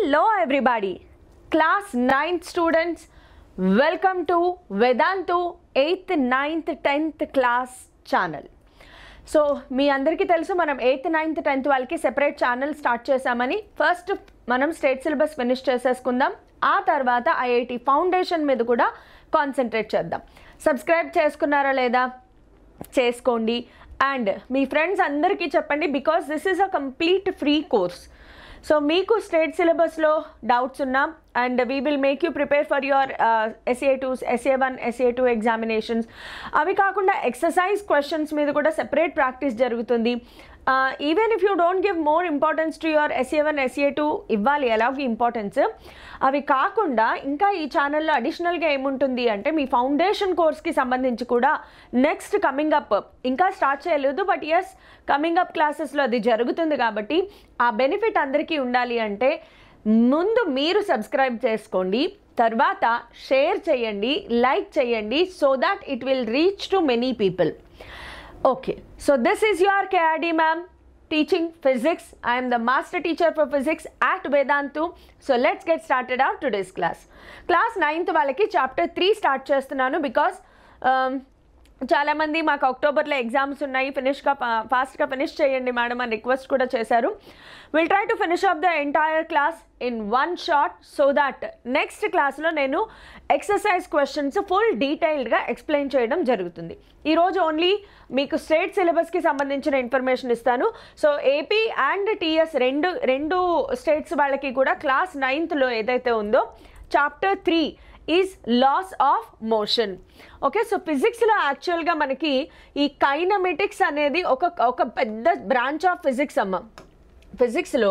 Hello everybody, class 9th students, welcome to Vedantu 8th, 9th, 10th class channel. So మీ అందరికీ తెలుసు మనం 8th, 9th, 10th వాళ్ళకి separate channel start చేసామని. First మనం స్టేట్ సిలబస్ ఫినిష్ చేసేసుకుందాం, ఆ తర్వాత ఐఐటి ఫౌండేషన్ మీద కూడా కాన్సన్ట్రేట్ చేద్దాం. సబ్స్క్రైబ్ చేసుకున్నారా లేదా చేసుకోండి, అండ్ మీ ఫ్రెండ్స్ అందరికీ చెప్పండి, because this is a complete free course. So మీకు స్టేట్ సిలబస్లో డౌట్స్ ఉన్నా and we will make you prepare for your SA2s, SA1, SA2 examinations. అవి కాకుండా ఎక్సర్సైజ్ క్వశ్చన్స్ మీద కూడా సెపరేట్ ప్రాక్టీస్ జరుగుతుంది. Even if you don't give more importance to your SA1, SA2 ఇవ్వాలి ఎలాగో ఇంపార్టెన్స్. అవి కాకుండా ఇంకా ఈ ఛానల్లో అడిషనల్గా ఏముంటుంది అంటే మీ ఫౌండేషన్ కోర్స్కి సంబంధించి కూడా నెక్స్ట్ కమింగ్ అప్ ఇంకా స్టార్ట్ చేయలేదు, బట్ ఎస్ కమింగ్ అప్ క్లాసెస్లో అది జరుగుతుంది. కాబట్టి ఆ బెనిఫిట్ అందరికీ ఉండాలి అంటే ముందు మీరు సబ్స్క్రైబ్ చేసుకోండి, తర్వాత షేర్ చేయండి, లైక్ చేయండి, so that it will reach to many people. Okay, so this is your KRD ma'am teaching physics. I am the master teacher for physics at Vedantu. So let's get started our today's class. Class 9th వాళ్ళకి chapter 3 start చేస్తున్నాను, because చాలామంది మాకు అక్టోబర్లో exams ఉన్నాయి, ఫాస్ట్గా finish చేయండి madam అని request కూడా చేశారు. Will try to finish off the entire class in one shot, so that next క్లాస్లో నేను ఎక్సర్సైజ్ క్వశ్చన్స్ ఫుల్ డీటెయిల్డ్గా ఎక్స్ప్లెయిన్ చేయడం జరుగుతుంది. ఈరోజు ఓన్లీ మీకు స్టేట్ సిలబస్కి సంబంధించిన ఇన్ఫర్మేషన్ ఇస్తాను. సో ఏపీ అండ్ టీఎస్ రెండు స్టేట్స్ వాళ్ళకి కూడా క్లాస్ 9thలో ఏదైతే ఉందో chapter 3 is laws of motion. Okay, so ఫిజిక్స్లో యాక్చువల్గా మనకి ఈ కైనమెటిక్స్ అనేది ఒక పెద్ద బ్రాంచ్ ఆఫ్ ఫిజిక్స్ అమ్మ. ఫిజిక్స్లో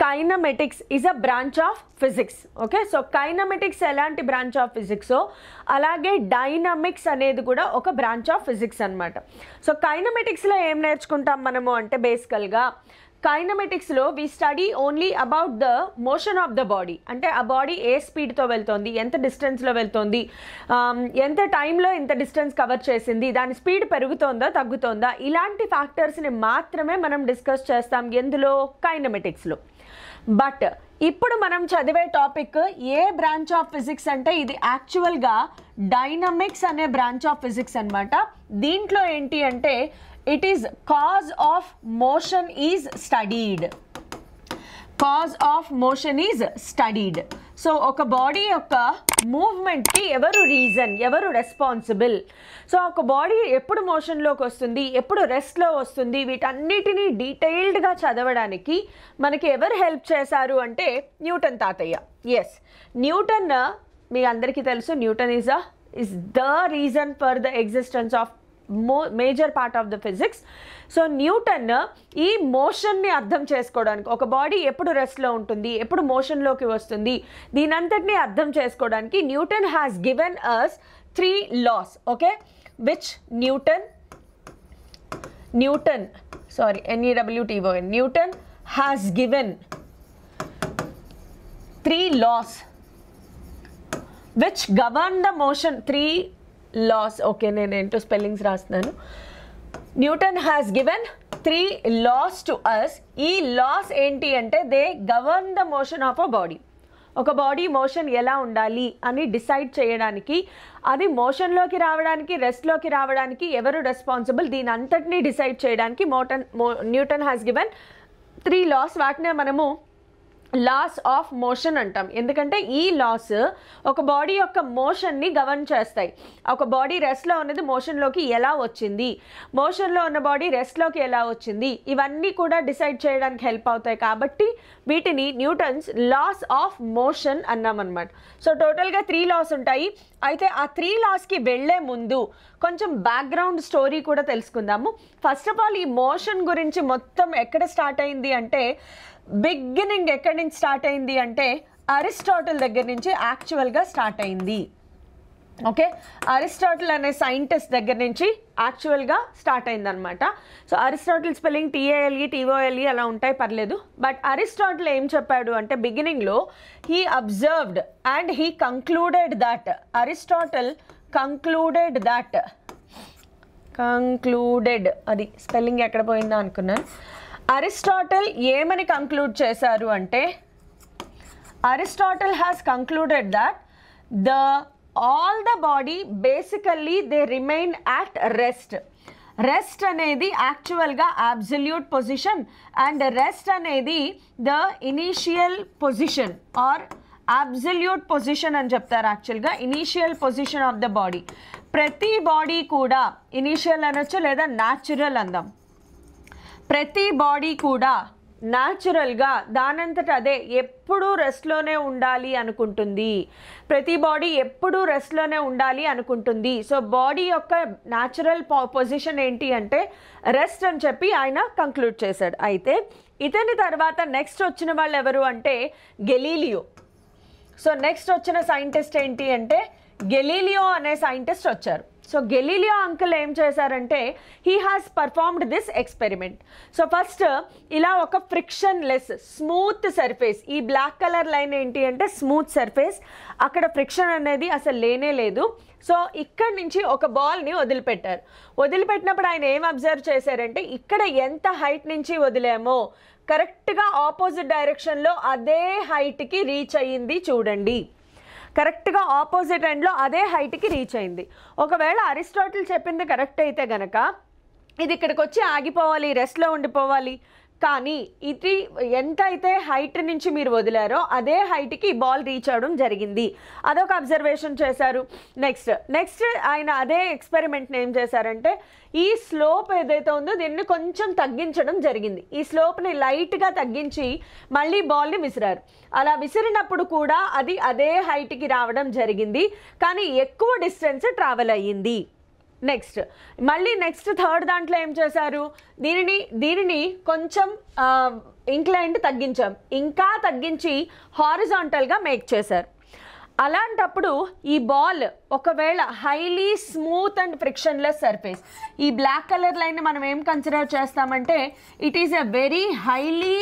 kinematics is a branch of physics. Okay, so kinematics ఎలాంటి బ్రాంచ్ ఆఫ్ ఫిజిక్సో అలాగే డైనమిక్స్ అనేది కూడా ఒక బ్రాంచ్ ఆఫ్ ఫిజిక్స్ అనమాట. సో కైనమెటిక్స్లో ఏం నేర్చుకుంటాం మనము అంటే బేసికల్గా కైనమెటిక్స్లో we study only about the motion of the body. అంటే ఆ బాడీ ఏ స్పీడ్తో వెళ్తుంది, ఎంత డిస్టెన్స్లో వెళ్తుంది, ఎంత టైంలో ఎంత డిస్టెన్స్ కవర్ చేసింది, దాని స్పీడ్ పెరుగుతోందా తగ్గుతోందా, ఇలాంటి ఫ్యాక్టర్స్ని మాత్రమే మనం డిస్కస్ చేస్తాం ఎందులో కైనమెటిక్స్లో. బట్ ఇప్పుడు మనం చదివే topic A branch of physics అంటే ఇది యాక్చువల్గా డైనమిక్స్ అనే బ్రాంచ్ ఆఫ్ ఫిజిక్స్ అనమాట. దీంట్లో ఏంటి అంటే it is cause of motion is studied. Cause of motion is studied. So ఒక బాడీ యొక్క మూవ్మెంట్కి ఎవరు రీజన్, ఎవరు రెస్పాన్సిబుల్, సో ఒక బాడీ ఎప్పుడు మోషన్లోకి వస్తుంది, ఎప్పుడు రెస్ట్లో వస్తుంది, వీటన్నిటినీ డీటెయిల్డ్గా చదవడానికి మనకి ఎవరు హెల్ప్ చేశారు అంటే న్యూటన్ తాతయ్య. ఎస్, న్యూటన్ మీ అందరికీ తెలుసు, Newton is the reason for the existence of major part of the physics. So Newton ఈ మోషన్ని అర్థం చేసుకోవడానికి, ఒక బాడీ ఎప్పుడు రెస్ట్లో ఉంటుంది, ఎప్పుడు మోషన్లోకి వస్తుంది, దీనంతటినీ అర్థం చేసుకోవడానికి Newton has given us 3 laws. Okay, which Newton has given 3 laws which govern the motion. 3 laws. Okay, నేను ఏంటో స్పెల్లింగ్స్ రాస్తున్నాను. Newton has given 3 laws to us. ఈ లాస్ ఏంటి అంటే they govern the motion of a body. ఒక body motion ఎలా ఉండాలి అని డిసైడ్ చేయడానికి, అది మోషన్లోకి రావడానికి, రెస్ట్లోకి రావడానికి ఎవరు రెస్పాన్సిబుల్, దీని అంతటినీ డిసైడ్ చేయడానికి న్యూటన్ హ్యాస్ గివెన్ 3 laws. వాటినే మనము లాస్ ఆఫ్ మోషన్ అంటాం, ఎందుకంటే ఈ లాస్ ఒక బాడీ యొక్క మోషన్ని గవర్న్ చేస్తాయి. ఒక బాడీ రెస్ట్లో ఉన్నది మోషన్లోకి ఎలా వచ్చింది, మోషన్లో ఉన్న బాడీ రెస్ట్లోకి ఎలా వచ్చింది, ఇవన్నీ కూడా డిసైడ్ చేయడానికి హెల్ప్ అవుతాయి. కాబట్టి వీటిని న్యూటన్స్ లాస్ ఆఫ్ మోషన్ అన్నామన్నమాట. సో టోటల్గా 3 laws ఉంటాయి. అయితే ఆ 3 lawsకి వెళ్ళే ముందు కొంచెం బ్యాక్గ్రౌండ్ స్టోరీ కూడా తెలుసుకుందాము. ఫస్ట్ ఆఫ్ ఆల్ ఈ మోషన్ గురించి మొత్తం ఎక్కడ స్టార్ట్ అయింది అంటే, బిగినింగ్ ఎక్కడి నుంచి స్టార్ట్ అయింది అంటే అరిస్టాటిల్ దగ్గర నుంచి యాక్చువల్గా స్టార్ట్ అయింది. ఓకే, అరిస్టాటిల్ అనే సైంటిస్ట్ దగ్గర నుంచి యాక్చువల్గా స్టార్ట్ అయిందనమాట. So Aristotle spelling TALE, TOLE అలా ఉంటాయి, పర్లేదు. బట్ అరిస్టాటిల్ ఏం చెప్పాడు అంటే బిగినింగ్లో he observed and he concluded that, Aristotle concluded అది స్పెల్లింగ్ ఎక్కడ పోయిందా అనుకున్నాను. అరిస్టాటిల్ ఏమని కంక్లూడ్ చేశారు అంటే Aristotle has concluded that all the body basically they remain at rest. Rest అనేది యాక్చువల్గా అబ్సల్యూట్ పొజిషన్ అండ్ రెస్ట్ అనేది the initial position or absolute position అని చెప్తారు. యాక్చువల్గా initial position of the body. ప్రతి బాడీ కూడా ఇనీషియల్ అనొచ్చు లేదా న్యాచురల్ అందాం. ప్రతి బాడీ కూడా న్యాచురల్గా దానంతట అదే ఎప్పుడూ రెస్ట్లోనే ఉండాలి అనుకుంటుంది. ప్రతి బాడీ ఎప్పుడూ రెస్ట్లోనే ఉండాలి అనుకుంటుంది. సో బాడీ యొక్క న్యాచురల్ పొజిషన్ ఏంటి అంటే రెస్ట్ అని చెప్పి ఆయన కంక్లూడ్ చేశాడు. అయితే ఇతని తర్వాత నెక్స్ట్ వచ్చిన వాళ్ళు ఎవరు అంటే గెలీలియో. సో నెక్స్ట్ వచ్చిన సైంటిస్ట్ ఏంటి అంటే గెలీలియో అనే సైంటిస్ట్ వచ్చారు. సో గెలీలియో అంకుల్ ఏం చేశారంటే he has performed this experiment. So first ఇలా ఒక ఫ్రిక్షన్లెస్ స్మూత్ సర్ఫేస్, ఈ బ్లాక్ కలర్ లైన్ ఏంటి అంటే స్మూత్ సర్ఫేస్, అక్కడ ఫ్రిక్షన్ అనేది అసలు లేనే లేదు. సో ఇక్కడి నుంచి ఒక బాల్ని వదిలిపెట్టారు. వదిలిపెట్టినప్పుడు ఆయన ఏం అబ్జర్వ్ చేశారంటే ఇక్కడ ఎంత హైట్ నుంచి వదిలేమో కరెక్ట్గా ఆపోజిట్ డైరెక్షన్లో అదే హైట్కి రీచ్ అయ్యింది చూడండి. కరెక్ట్గా ఆపోజిట్ ఎండ్లో అదే హైట్కి రీచ్ అయింది. ఒకవేళ అరిస్టాటిల్ చెప్పింది కరెక్ట్ అయితే గనక ఇది ఇక్కడికి వచ్చి ఆగిపోవాలి, రెస్ట్లో ఉండిపోవాలి. కానీ ఇది ఎంత అయితే హైట్ నుంచి మీరు వదిలారో అదే హైట్కి బాల్ రీచ్ అవ్వడం జరిగింది. అదొక అబ్జర్వేషన్ చేశారు. నెక్స్ట్ ఆయన అదే ఎక్స్పెరిమెంట్ని ఏం చేశారంటే ఈ స్లోప్ ఏదైతే ఉందో దీన్ని కొంచెం తగ్గించడం జరిగింది. ఈ స్లోప్ని లైట్గా తగ్గించి మళ్ళీ బాల్ని విసిరారు. అలా విసిరినప్పుడు కూడా అది అదే హైట్కి రావడం జరిగింది, కానీ ఎక్కువ డిస్టెన్స్ ట్రావెల్ అయ్యింది. నెక్స్ట్ థర్డ్ దాంట్లో ఏం చేశారు, దీనిని కొంచెం ఇంక్లైన్డ్ తగ్గించాం, ఇంకా తగ్గించి హారిజాంటల్గా మేక్ చేశారు. అలాంటప్పుడు ఈ బాల్ ఒకవేళ highly smooth and frictionless surface, ఈ బ్లాక్ కలర్ లైన్ మనం ఏం కన్సిడర్ చేస్తామంటే it is a very highly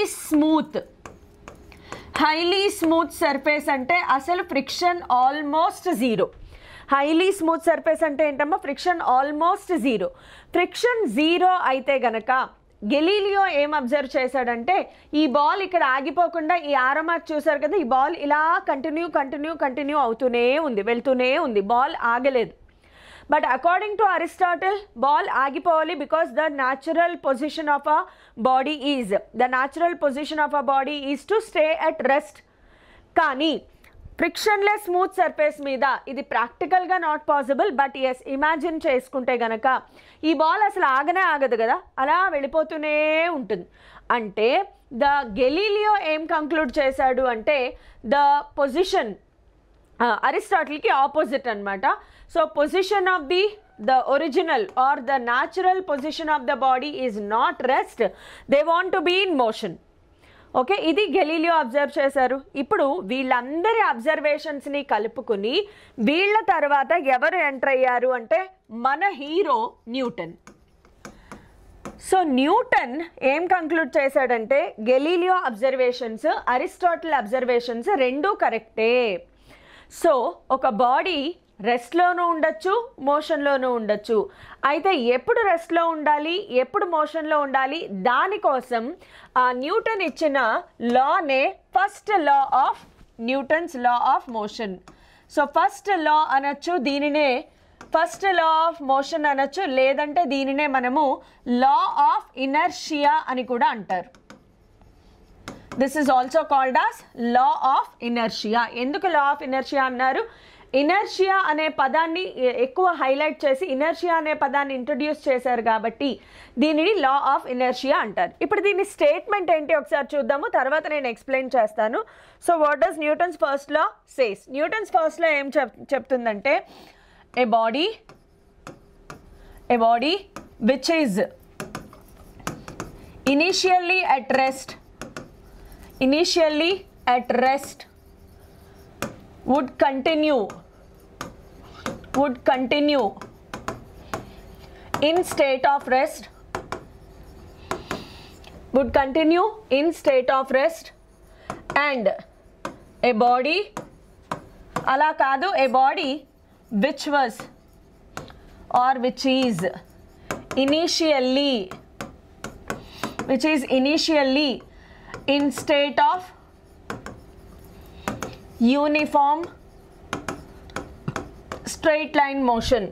smooth surface. అంటే అసలు friction almost zero. Highly smooth surface అంటే ఏంటమ్మా friction almost zero. Friction zero అయితే గనక గెలీలియో ఏం అబ్జర్వ్ చేశాడంటే ఈ బాల్ ఇక్కడ ఆగిపోకుండా ఈ ఆరో మార్క్ చూసారు కదా, ఈ బాల్ ఇలా కంటిన్యూ అవుతూనే ఉంది, వెళ్తూనే ఉంది, బాల్ ఆగలేదు. But according to Aristotle ball ఆగిపోవాలి because the natural position of a body is to stay at rest. కానీ ఫ్రిక్షన్లెస్ స్మూత్ సర్ఫేస్ మీద ఇది ప్రాక్టికల్గా నాట్ పాసిబుల్. బట్ ఎస్ ఇమాజిన్ చేసుకుంటే గనక ఈ బాల్ అసలు ఆగదు కదా, అలా వెళ్ళిపోతూనే ఉంటుంది. అంటే ద గెలీలియో ఏం కంక్లూడ్ చేశాడు అంటే ద పొజిషన్ అరిస్టాటిల్కి ఆపోజిట్ అనమాట. So position of the original or the natural position of the body is not rest, they want to be in motion. Okay, ఇది గెలీలియో అబ్జర్వ్ చేశారు. ఇప్పుడు వీళ్ళందరి అబ్జర్వేషన్స్ని కలుపుకుని వీళ్ళ తర్వాత ఎవరు ఎంటర్ అయ్యారు అంటే మన హీరో న్యూటన్. సో న్యూటన్ ఏం కంక్లూడ్ చేశాడంటే గెలీలియో అబ్జర్వేషన్స్ అరిస్టాటిల్ అబ్జర్వేషన్స్ రెండూ కరెక్టే. సో ఒక బాడీ రెస్ట్లోనూ ఉండొచ్చు, మోషన్లోనూ ఉండొచ్చు. అయితే ఎప్పుడు రెస్ట్లో ఉండాలి, ఎప్పుడు మోషన్లో ఉండాలి, దానికోసం న్యూటన్ ఇచ్చిన లానే Newton's law of motion. So first law అనొచ్చు, దీనినే ఫస్ట్ లా ఆఫ్ మోషన్ అనొచ్చు, లేదంటే దీనినే మనము లా ఆఫ్ ఇనర్షియా అని కూడా అంటారు. This is also called as law of inertia. ఎందుకు లా ఆఫ్ ఇనర్షియా అన్నారు? ఇనర్షియా అనే పదాన్ని ఎక్కువ హైలైట్ చేసి ఇనర్షియా అనే పదాన్ని ఇంట్రడ్యూస్ చేశారు కాబట్టి దీనిని లా ఆఫ్ ఇనర్షియా అంటారు. ఇప్పుడు దీని స్టేట్మెంట్ ఏంటి ఒకసారి చూద్దాము, తర్వాత నేను ఎక్స్ప్లెయిన్ చేస్తాను. So what does Newton's first law says? Newton's first law ఏం చెప్తుందంటే a body which is initially at rest would continue in state of rest, and a body ala kaadu, a body which was or which is initially in state of uniform straight line motion,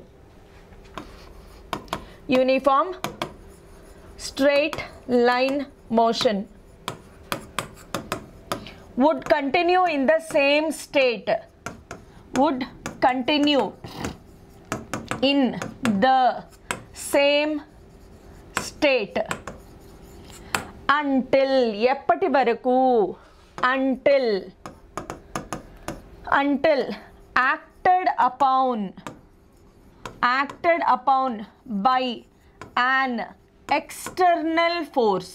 uniform straight line motion would continue in the same state, would continue in the same state until ఎప్పటి వరకు until acted upon by an external force,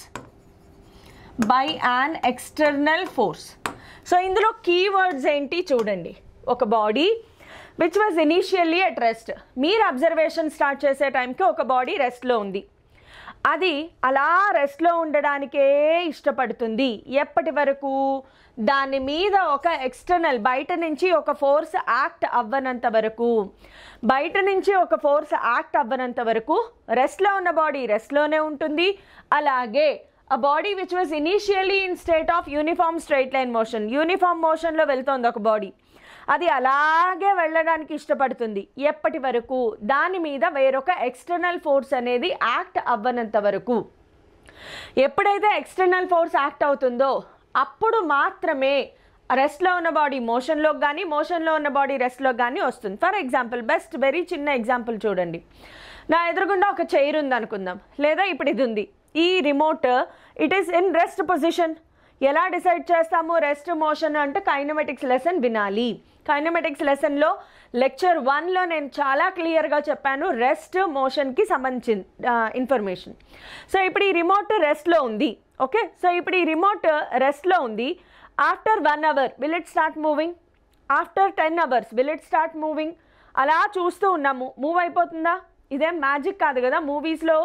so ఇందులో keywords ఏంటి చూడండి. ఒక body which was initially at rest, మీరు observation start చేసే టైంకి ఒక బాడీ రెస్ట్లో ఉంది, అది అలా రెస్ట్లో ఉండడానికే ఇష్టపడుతుంది. ఎప్పటి వరకు? దాని మీద ఒక ఎక్స్టర్నల్ బయట నుంచి ఒక ఫోర్స్ యాక్ట్ అవ్వనంత వరకు, రెస్ట్లో ఉన్న బాడీ రెస్ట్లోనే ఉంటుంది. అలాగే a body which was initially in state of uniform straight line motion, uniform మోషన్లో వెళ్తోంది ఒక బాడీ, అది అలాగే వెళ్ళడానికి ఇష్టపడుతుంది. ఎప్పటి వరకు? దాని మీద వేరొక ఎక్స్టర్నల్ ఫోర్స్ అనేది యాక్ట్ అవ్వనంత వరకు. ఎప్పుడైతే ఎక్స్టర్నల్ ఫోర్స్ యాక్ట్ అవుతుందో అప్పుడు మాత్రమే రెస్ట్లో ఉన్న బాడీ మోషన్లోకి కానీ, మోషన్లో ఉన్న బాడీ రెస్ట్లోకి కానీ వస్తుంది. ఫర్ ఎగ్జాంపుల్, బెస్ట్ వెరీ చిన్న ఎగ్జాంపుల్ చూడండి. నా ఎదురుగుండా ఒక చైర్ ఉంది అనుకుందాం, లేదా ఇప్పుడు ఇది ఉంది. ఈ remote it is in rest position. ఎలా డిసైడ్ చేస్తాము రెస్ట్ మోషన్ అంటే? కైనమెటిక్స్ లెసన్ వినాలి. కైనమెటిక్స్ లెసన్లో లెక్చర్ 1లో నేను చాలా క్లియర్గా చెప్పాను రెస్ట్ మోషన్కి సంబంధించిన ఇన్ఫర్మేషన్. సో ఇప్పుడు ఈ రిమోట్ రెస్ట్లో ఉంది. ఓకే, సో ఇప్పుడు ఈ రిమోట్ రెస్ట్లో ఉంది. After 1 hour will it start moving, after 10 hours will it start moving. అలా చూస్తూ ఉన్నాము, మూవ్ అయిపోతుందా? ఇదేం మ్యాజిక్ కాదు కదా, మూవీస్లో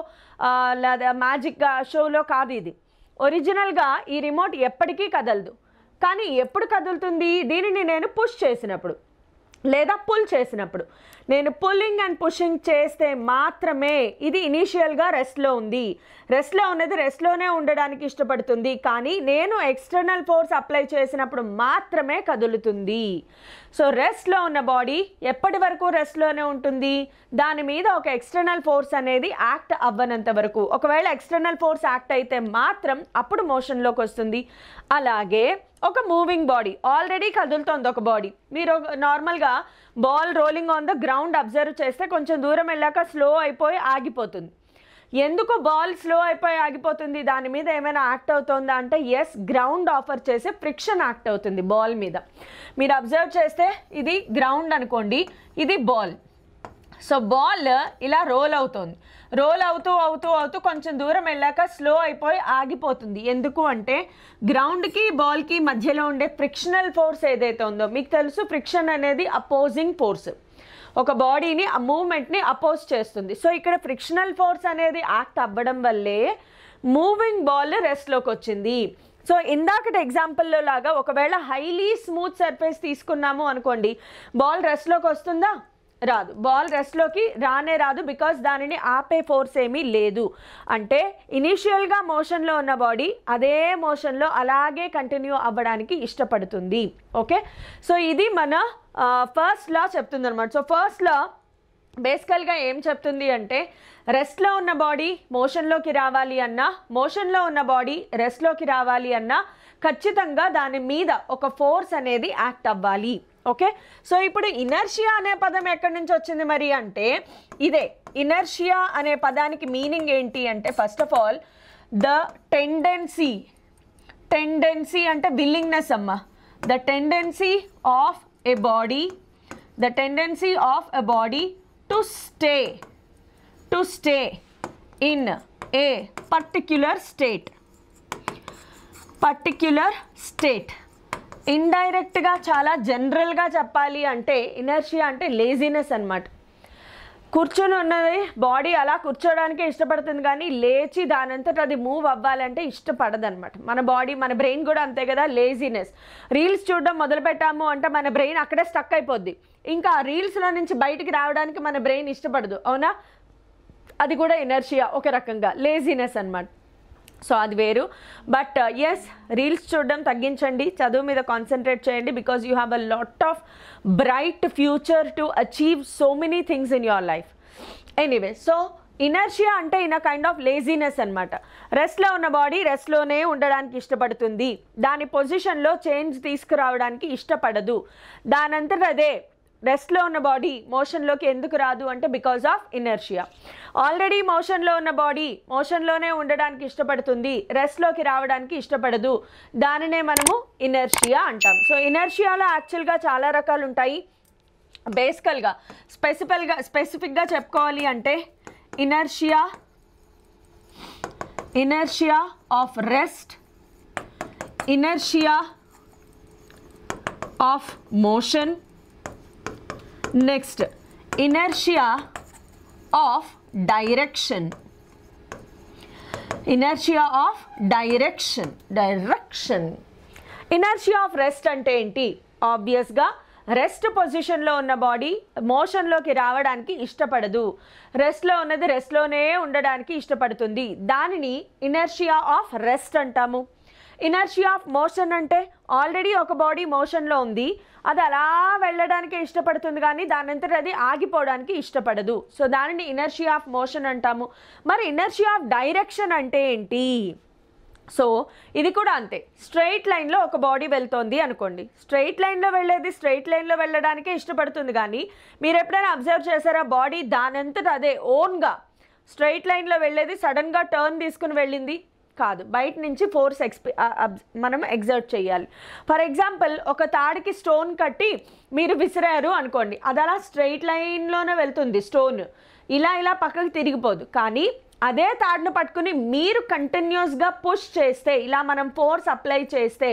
లేదా మ్యాజిక్ షోలో కాదు ఇది. ఒరిజినల్గా ఈ రిమోట్ ఎప్పటికీ కదలదు. కానీ ఎప్పుడు కదులుతుంది? దీనిని నేను పుష్ చేసినప్పుడు లేదా పుల్ చేసినప్పుడు. నేను పుల్లింగ్ అండ్ పుషింగ్ చేస్తే మాత్రమే ఇది ఇనీషియల్గా రెస్ట్లో ఉంది. రెస్ట్లో ఉన్నది రెస్ట్లోనే ఉండడానికి ఇష్టపడుతుంది. కానీ నేను ఎక్స్టర్నల్ ఫోర్స్ అప్లై చేసినప్పుడు మాత్రమే కదులుతుంది. సో రెస్ట్లో ఉన్న బాడీ ఎప్పటి వరకు రెస్ట్లోనే ఉంటుంది? దాని మీద ఒక ఎక్స్టర్నల్ ఫోర్స్ అనేది యాక్ట్ అవ్వనంత వరకు. ఒకవేళ ఎక్స్టర్నల్ ఫోర్స్ యాక్ట్ అయితే మాత్రం అప్పుడు మోషన్లోకి వస్తుంది. అలాగే ఒక మూవింగ్ బాడీ, ఆల్రెడీ కదులుతోంది ఒక బాడీ. మీరు నార్మల్గా ball rolling on the ground observe చేస్తే కొంచెం దూరం వెళ్ళాక స్లో అయిపోయి ఆగిపోతుంది. ఎందుకు బాల్ స్లో అయిపోయి ఆగిపోతుంది? దాని మీద ఏమైనా యాక్ట్ అవుతుందా అంటే ఎస్, గ్రౌండ్ ఆఫర్ చేసే ఫ్రిక్షన్ యాక్ట్ అవుతుంది బాల్ మీద. మీరు అబ్జర్వ్ చేస్తే ఇది గ్రౌండ్ అనుకోండి, ఇది బాల్. సో బాల్ ఇలా రోల్ అవుతుంది, రోల్ అవుతూ అవుతూ అవుతూ కొంచెం దూరం వెళ్ళాక స్లో అయిపోయి ఆగిపోతుంది. ఎందుకు అంటే గ్రౌండ్కి బాల్కి మధ్యలో ఉండే ఫ్రిక్షనల్ ఫోర్స్ ఏదైతే ఉందో, మీకు తెలుసు ఫ్రిక్షన్ అనేది అపోజింగ్ ఫోర్స్, ఒక బాడీని ఆ మూవ్మెంట్ని అపోజ్ చేస్తుంది. సో ఇక్కడ ఫ్రిక్షనల్ ఫోర్స్ అనేది యాక్ట్ అవ్వడం వల్లే మూవింగ్ బాల్ రెస్ట్లోకి వచ్చింది. సో ఇందాకటి ఎగ్జాంపుల్లో లాగా ఒకవేళ హైలీ స్మూత్ సర్ఫేస్ తీసుకున్నాము అనుకోండి, బాల్ రెస్ట్లోకి వస్తుందా? రాదు. బాల్ రెస్ట్లోకి రానే రాదు, బికాస్ దానిని ఆపే ఫోర్స్ ఏమీ లేదు. అంటే ఇనీషియల్గా మోషన్లో ఉన్న బాడీ అదే మోషన్లో అలాగే కంటిన్యూ అవ్వడానికి ఇష్టపడుతుంది. ఓకే, సో ఇది మన ఫస్ట్ లా చెప్తుంది అనమాట. సో ఫస్ట్ లా బేసికల్గా ఏం చెప్తుంది అంటే రెస్ట్లో ఉన్న బాడీ మోషన్లోకి రావాలి అన్నా, మోషన్లో ఉన్న బాడీ రెస్ట్లోకి రావాలి అన్నా ఖచ్చితంగా దాని మీద ఒక ఫోర్స్ అనేది యాక్ట్ అవ్వాలి. ఓకే, సో ఇప్పుడు ఇనర్షియా అనే పదం ఎక్కడి నుంచి వచ్చింది మరి అంటే ఇదే. ఇనర్షియా అనే పదానికి మీనింగ్ ఏంటి అంటే first of all the tendency, tendency అంటే విల్లింగ్నెస్ అమ్మ, the tendency of a body, the tendency of a body to stay in a particular state, particular state. ఇండైరెక్ట్గా చాలా జనరల్గా చెప్పాలి అంటే ఇనర్షియా అంటే లేజినెస్ అనమాట. కూర్చొని ఉన్నది బాడీ అలా కూర్చోడానికి ఇష్టపడుతుంది, కానీ లేచి దానంతట అది మూవ్ అవ్వాలంటే ఇష్టపడదనమాట. మన బాడీ, మన బ్రెయిన్ కూడా అంతే కదా, లేజినెస్. రీల్స్ చూడడం మొదలు పెట్టాము అంటే మన బ్రెయిన్ అక్కడే స్టక్ అయిపోద్ది. ఇంకా ఆ రీల్స్లో నుంచి బయటికి రావడానికి మన బ్రెయిన్ ఇష్టపడదు, అవునా? అది కూడా ఇనర్షియా ఒక రకంగా లేజినెస్ అనమాట. సో అది వేరు. బట్ ఎస్, రీల్స్ చూడడం తగ్గించండి, చదువు మీద కాన్సన్ట్రేట్ చేయండి, because you have a lot of bright future to achieve so many things in your life. Anyway, so inertia అంటే in a kind of laziness అనమాట. రెస్ట్లో ఉన్న బాడీ రెస్ట్లోనే ఉండడానికి ఇష్టపడుతుంది, దాని పొజిషన్లో చేంజ్ తీసుకురావడానికి ఇష్టపడదు. దానంతట అదే రెస్ట్లో ఉన్న బాడీ మోషన్లోకి ఎందుకు రాదు అంటే బికాజ్ ఆఫ్ ఇనర్షియా. ఆల్రెడీ మోషన్లో ఉన్న బాడీ మోషన్లోనే ఉండడానికి ఇష్టపడుతుంది, రెస్ట్లోకి రావడానికి ఇష్టపడదు, దానినే మనము ఇనర్షియా అంటాం. సో ఇనర్షియాలో యాక్చువల్గా చాలా రకాలు ఉంటాయి. బేసికల్గా స్పెసిఫిక్గా చెప్పుకోవాలి అంటే inertia of rest, inertia of motion, next inertia of direction, inertia of direction. Inertia of rest ante enti? Obvious ga rest పొజిషన్లో ఉన్న బాడీ మోషన్లోకి రావడానికి ఇష్టపడదు, రెస్ట్లో ఉన్నది రెస్ట్లోనే ఉండడానికి ఇష్టపడుతుంది, దానిని ఇనర్షియా ఆఫ్ రెస్ట్ అంటాము. ఇనర్షియా ఆఫ్ మోషన్ అంటే ఆల్రెడీ ఒక బాడీ మోషన్లో ఉంది, అది అలా వెళ్ళడానికి ఇష్టపడుతుంది కానీ దానంతట అది ఆగిపోవడానికి ఇష్టపడదు, సో దానిని ఇనర్షియా ఆఫ్ మోషన్ అంటాము. మరి ఇనర్షియా ఆఫ్ డైరెక్షన్ అంటే ఏంటి? సో ఇది కూడా అంతే. స్ట్రైట్ లైన్లో ఒక బాడీ వెళ్తోంది అనుకోండి, స్ట్రైట్ లైన్లో వెళ్ళేది స్ట్రైట్ లైన్లో వెళ్ళడానికే ఇష్టపడుతుంది, కానీ మీరు ఎప్పుడైనా అబ్జర్వ్ చేశారా బాడీ దానంతట అదే ఓన్గా స్ట్రైట్ లైన్లో వెళ్ళేది సడన్గా టర్న్ తీసుకుని వెళ్ళింది కాదు, బయట నుంచి ఫోర్స్ మనం ఎగ్జర్ట్ చేయాలి. ఫర్ ఎగ్జాంపుల్, ఒక తాడికి స్టోన్ కట్టి మీరు విసిరారు అనుకోండి, అది అలా స్ట్రైట్ లైన్లోనే వెళ్తుంది, స్టోన్ ఇలా పక్కకి తిరిగిపోదు. కానీ అదే తాడును పట్టుకుని మీరు కంటిన్యూస్గా పుష్ చేస్తే, ఇలా మనం ఫోర్స్ అప్లై చేస్తే,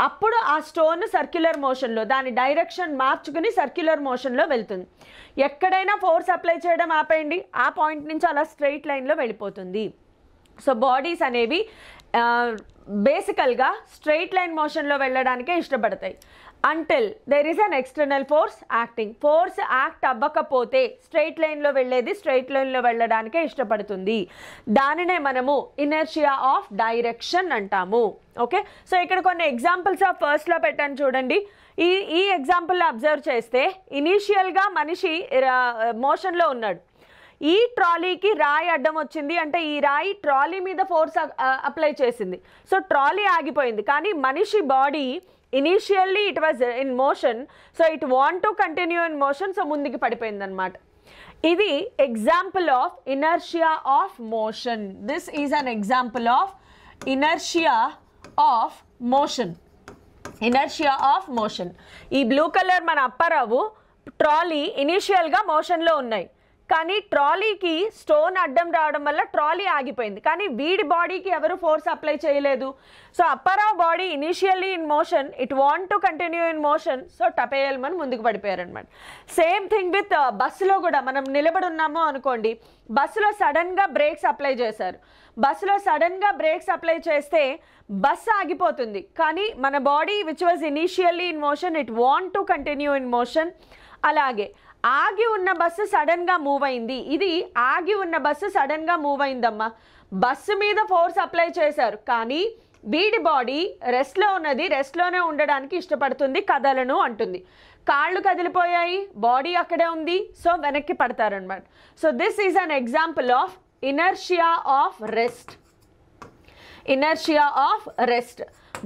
అప్పుడు ఆ స్టోన్ సర్క్యులర్ మోషన్లో దాని డైరెక్షన్ మార్చుకుని సర్క్యులర్ మోషన్లో వెళ్తుంది. ఎక్కడైనా ఫోర్స్ అప్లై చేయడం ఆపేయండి, ఆ పాయింట్ నుంచి అలా స్ట్రైట్ లైన్లో వెళ్ళిపోతుంది. సో బాడీస్ అనేవి బేసికల్గా స్ట్రైట్ లైన్ మోషన్లో వెళ్ళడానికే ఇష్టపడతాయి. Until there is an external force acting. Force act అవ్వకపోతే స్ట్రైట్ లైన్లో వెళ్ళేది స్ట్రైట్ లైన్లో వెళ్ళడానికే ఇష్టపడుతుంది, దానినే మనము ఇనర్షియా ఆఫ్ డైరెక్షన్ అంటాము. ఓకే, సో ఇక్కడ కొన్ని ఎగ్జాంపుల్స్ ఆఫ్ ఫస్ట్లో పెట్టాను చూడండి. ఈ ఎగ్జాంపుల్లో అబ్జర్వ్ చేస్తే ఇనీషియల్గా మనిషి మోషన్లో ఉన్నాడు, ఈ ట్రాలీకి రాయి అడ్డం వచ్చింది అంటే ఈ రాయి ట్రాలీ మీద ఫోర్స్ అప్లై చేసింది, సో ట్రాలీ ఆగిపోయింది. కానీ మనిషి body initially it was in motion, so it want to continue in motion, so ముందుకి పడిపోయింది అనమాట. ఇది example of inertia of motion. This is an example of inertia of motion. Inertia of motion. ఈ blue colour మన Apparao trolley ఇనీషియల్గా మోషన్లో ఉన్నాయి, కానీ ట్రాలీకి స్టోన్ అడ్డం రావడం వల్ల ట్రాలీ ఆగిపోయింది, కానీ వీడి బాడీకి ఎవరు ఫోర్స్ అప్లై చేయలేదు. So Apparao body initially in motion, it want to continue in motion, so టపేయల్మని ముందుకు పడిపోయారు అనమాట. సేమ్ థింగ్ విత్ బస్సులో కూడా మనం నిలబడి ఉన్నాము అనుకోండి, బస్సులో సడన్గా బ్రేక్స్ అప్లై చేశారు, బస్సులో సడన్గా బ్రేక్స్ అప్లై చేస్తే బస్సు ఆగిపోతుంది, కానీ మన body which was initially in motion it want to continue in motion. అలాగే ఆగి ఉన్న బస్సు సడన్గా మూవ్ అయింది, ఇది ఆగి ఉన్న బస్సు సడన్గా మూవ్ అయిందమ్మా, బస్సు మీద ఫోర్స్ అప్లై చేశారు, కానీ వీడి బాడీ రెస్ట్లో ఉన్నది రెస్ట్లోనే ఉండడానికి ఇష్టపడుతుంది, కదలను అంటుంది. కాళ్ళు కదిలిపోయాయి, బాడీ అక్కడే ఉంది, సో వెనక్కి పడతారనమాట. So this is an example of inertia of rest. Inertia of rest,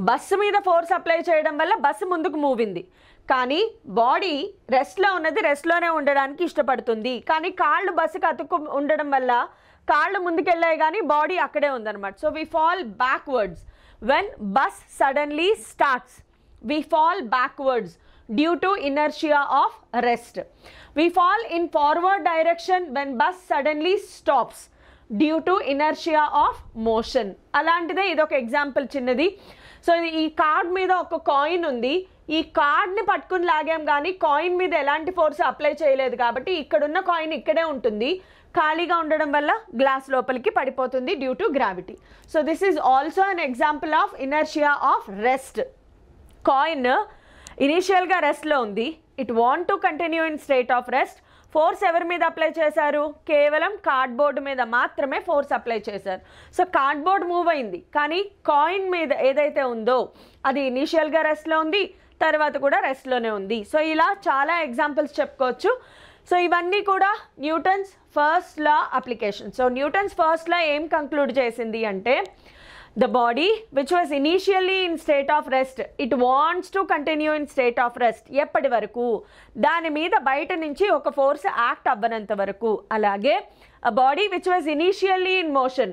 bus మీద ఫోర్స్ అప్లై చేయడం వల్ల బస్సు ముందుకు మూవ్ అయింది, కానీ బాడీ రెస్ట్లో ఉన్నది రెస్ట్లోనే ఉండడానికి ఇష్టపడుతుంది, కానీ కాళ్ళు బస్సుకి అతుక్కు ఉండడం వల్ల కాళ్ళు ముందుకెళ్ళాయి కానీ బాడీ అక్కడే ఉందన్నమాట. So we fall backwards when bus suddenly starts, we fall backwards due to inertia of rest. We fall in forward direction when bus suddenly stops due to inertia of motion. అలాంటిదే ఇదొక example చిన్నది. So ఈ card మీద ఒక coin ఉంది, ఈ కార్డ్ని పట్టుకుని లాగాం కానీ కాయిన్ మీద ఎలాంటి ఫోర్స్ అప్లై చేయలేదు, కాబట్టి ఇక్కడున్న కాయిన్ ఇక్కడే ఉంటుంది, ఖాళీగా ఉండడం వల్ల గ్లాస్ లోపలికి పడిపోతుంది due to gravity. So this is also an example of inertia of rest. Coin ఇనీషియల్గా రెస్ట్లో ఉంది, it want to continue in state of rest, force ఎవరి మీద అప్లై చేశారు? కేవలం కార్డ్బోర్డ్ మీద మాత్రమే ఫోర్స్ అప్లై చేశారు. సో కార్డ్బోర్డ్ మూవ్ అయింది, కానీ కాయిన్ మీద ఏదైతే ఉందో అది ఇనీషియల్గా రెస్ట్లో ఉంది, తర్వాత కూడా రెస్ట్లోనే ఉంది. సో ఇలా చాలా ఎగ్జాంపుల్స్ చెప్పుకోవచ్చు. సో ఇవన్నీ కూడా న్యూటన్స్ ఫస్ట్ లా application. So Newton's first law ఏం కంక్లూడ్ చేసింది అంటే, the body which was initially in state of rest, it wants to continue in state of rest ఎప్పటి వరకు? దాని మీద బయట నుంచి ఒక ఫోర్స్ యాక్ట్ అవ్వనంత వరకు. అలాగే a body which was initially in motion,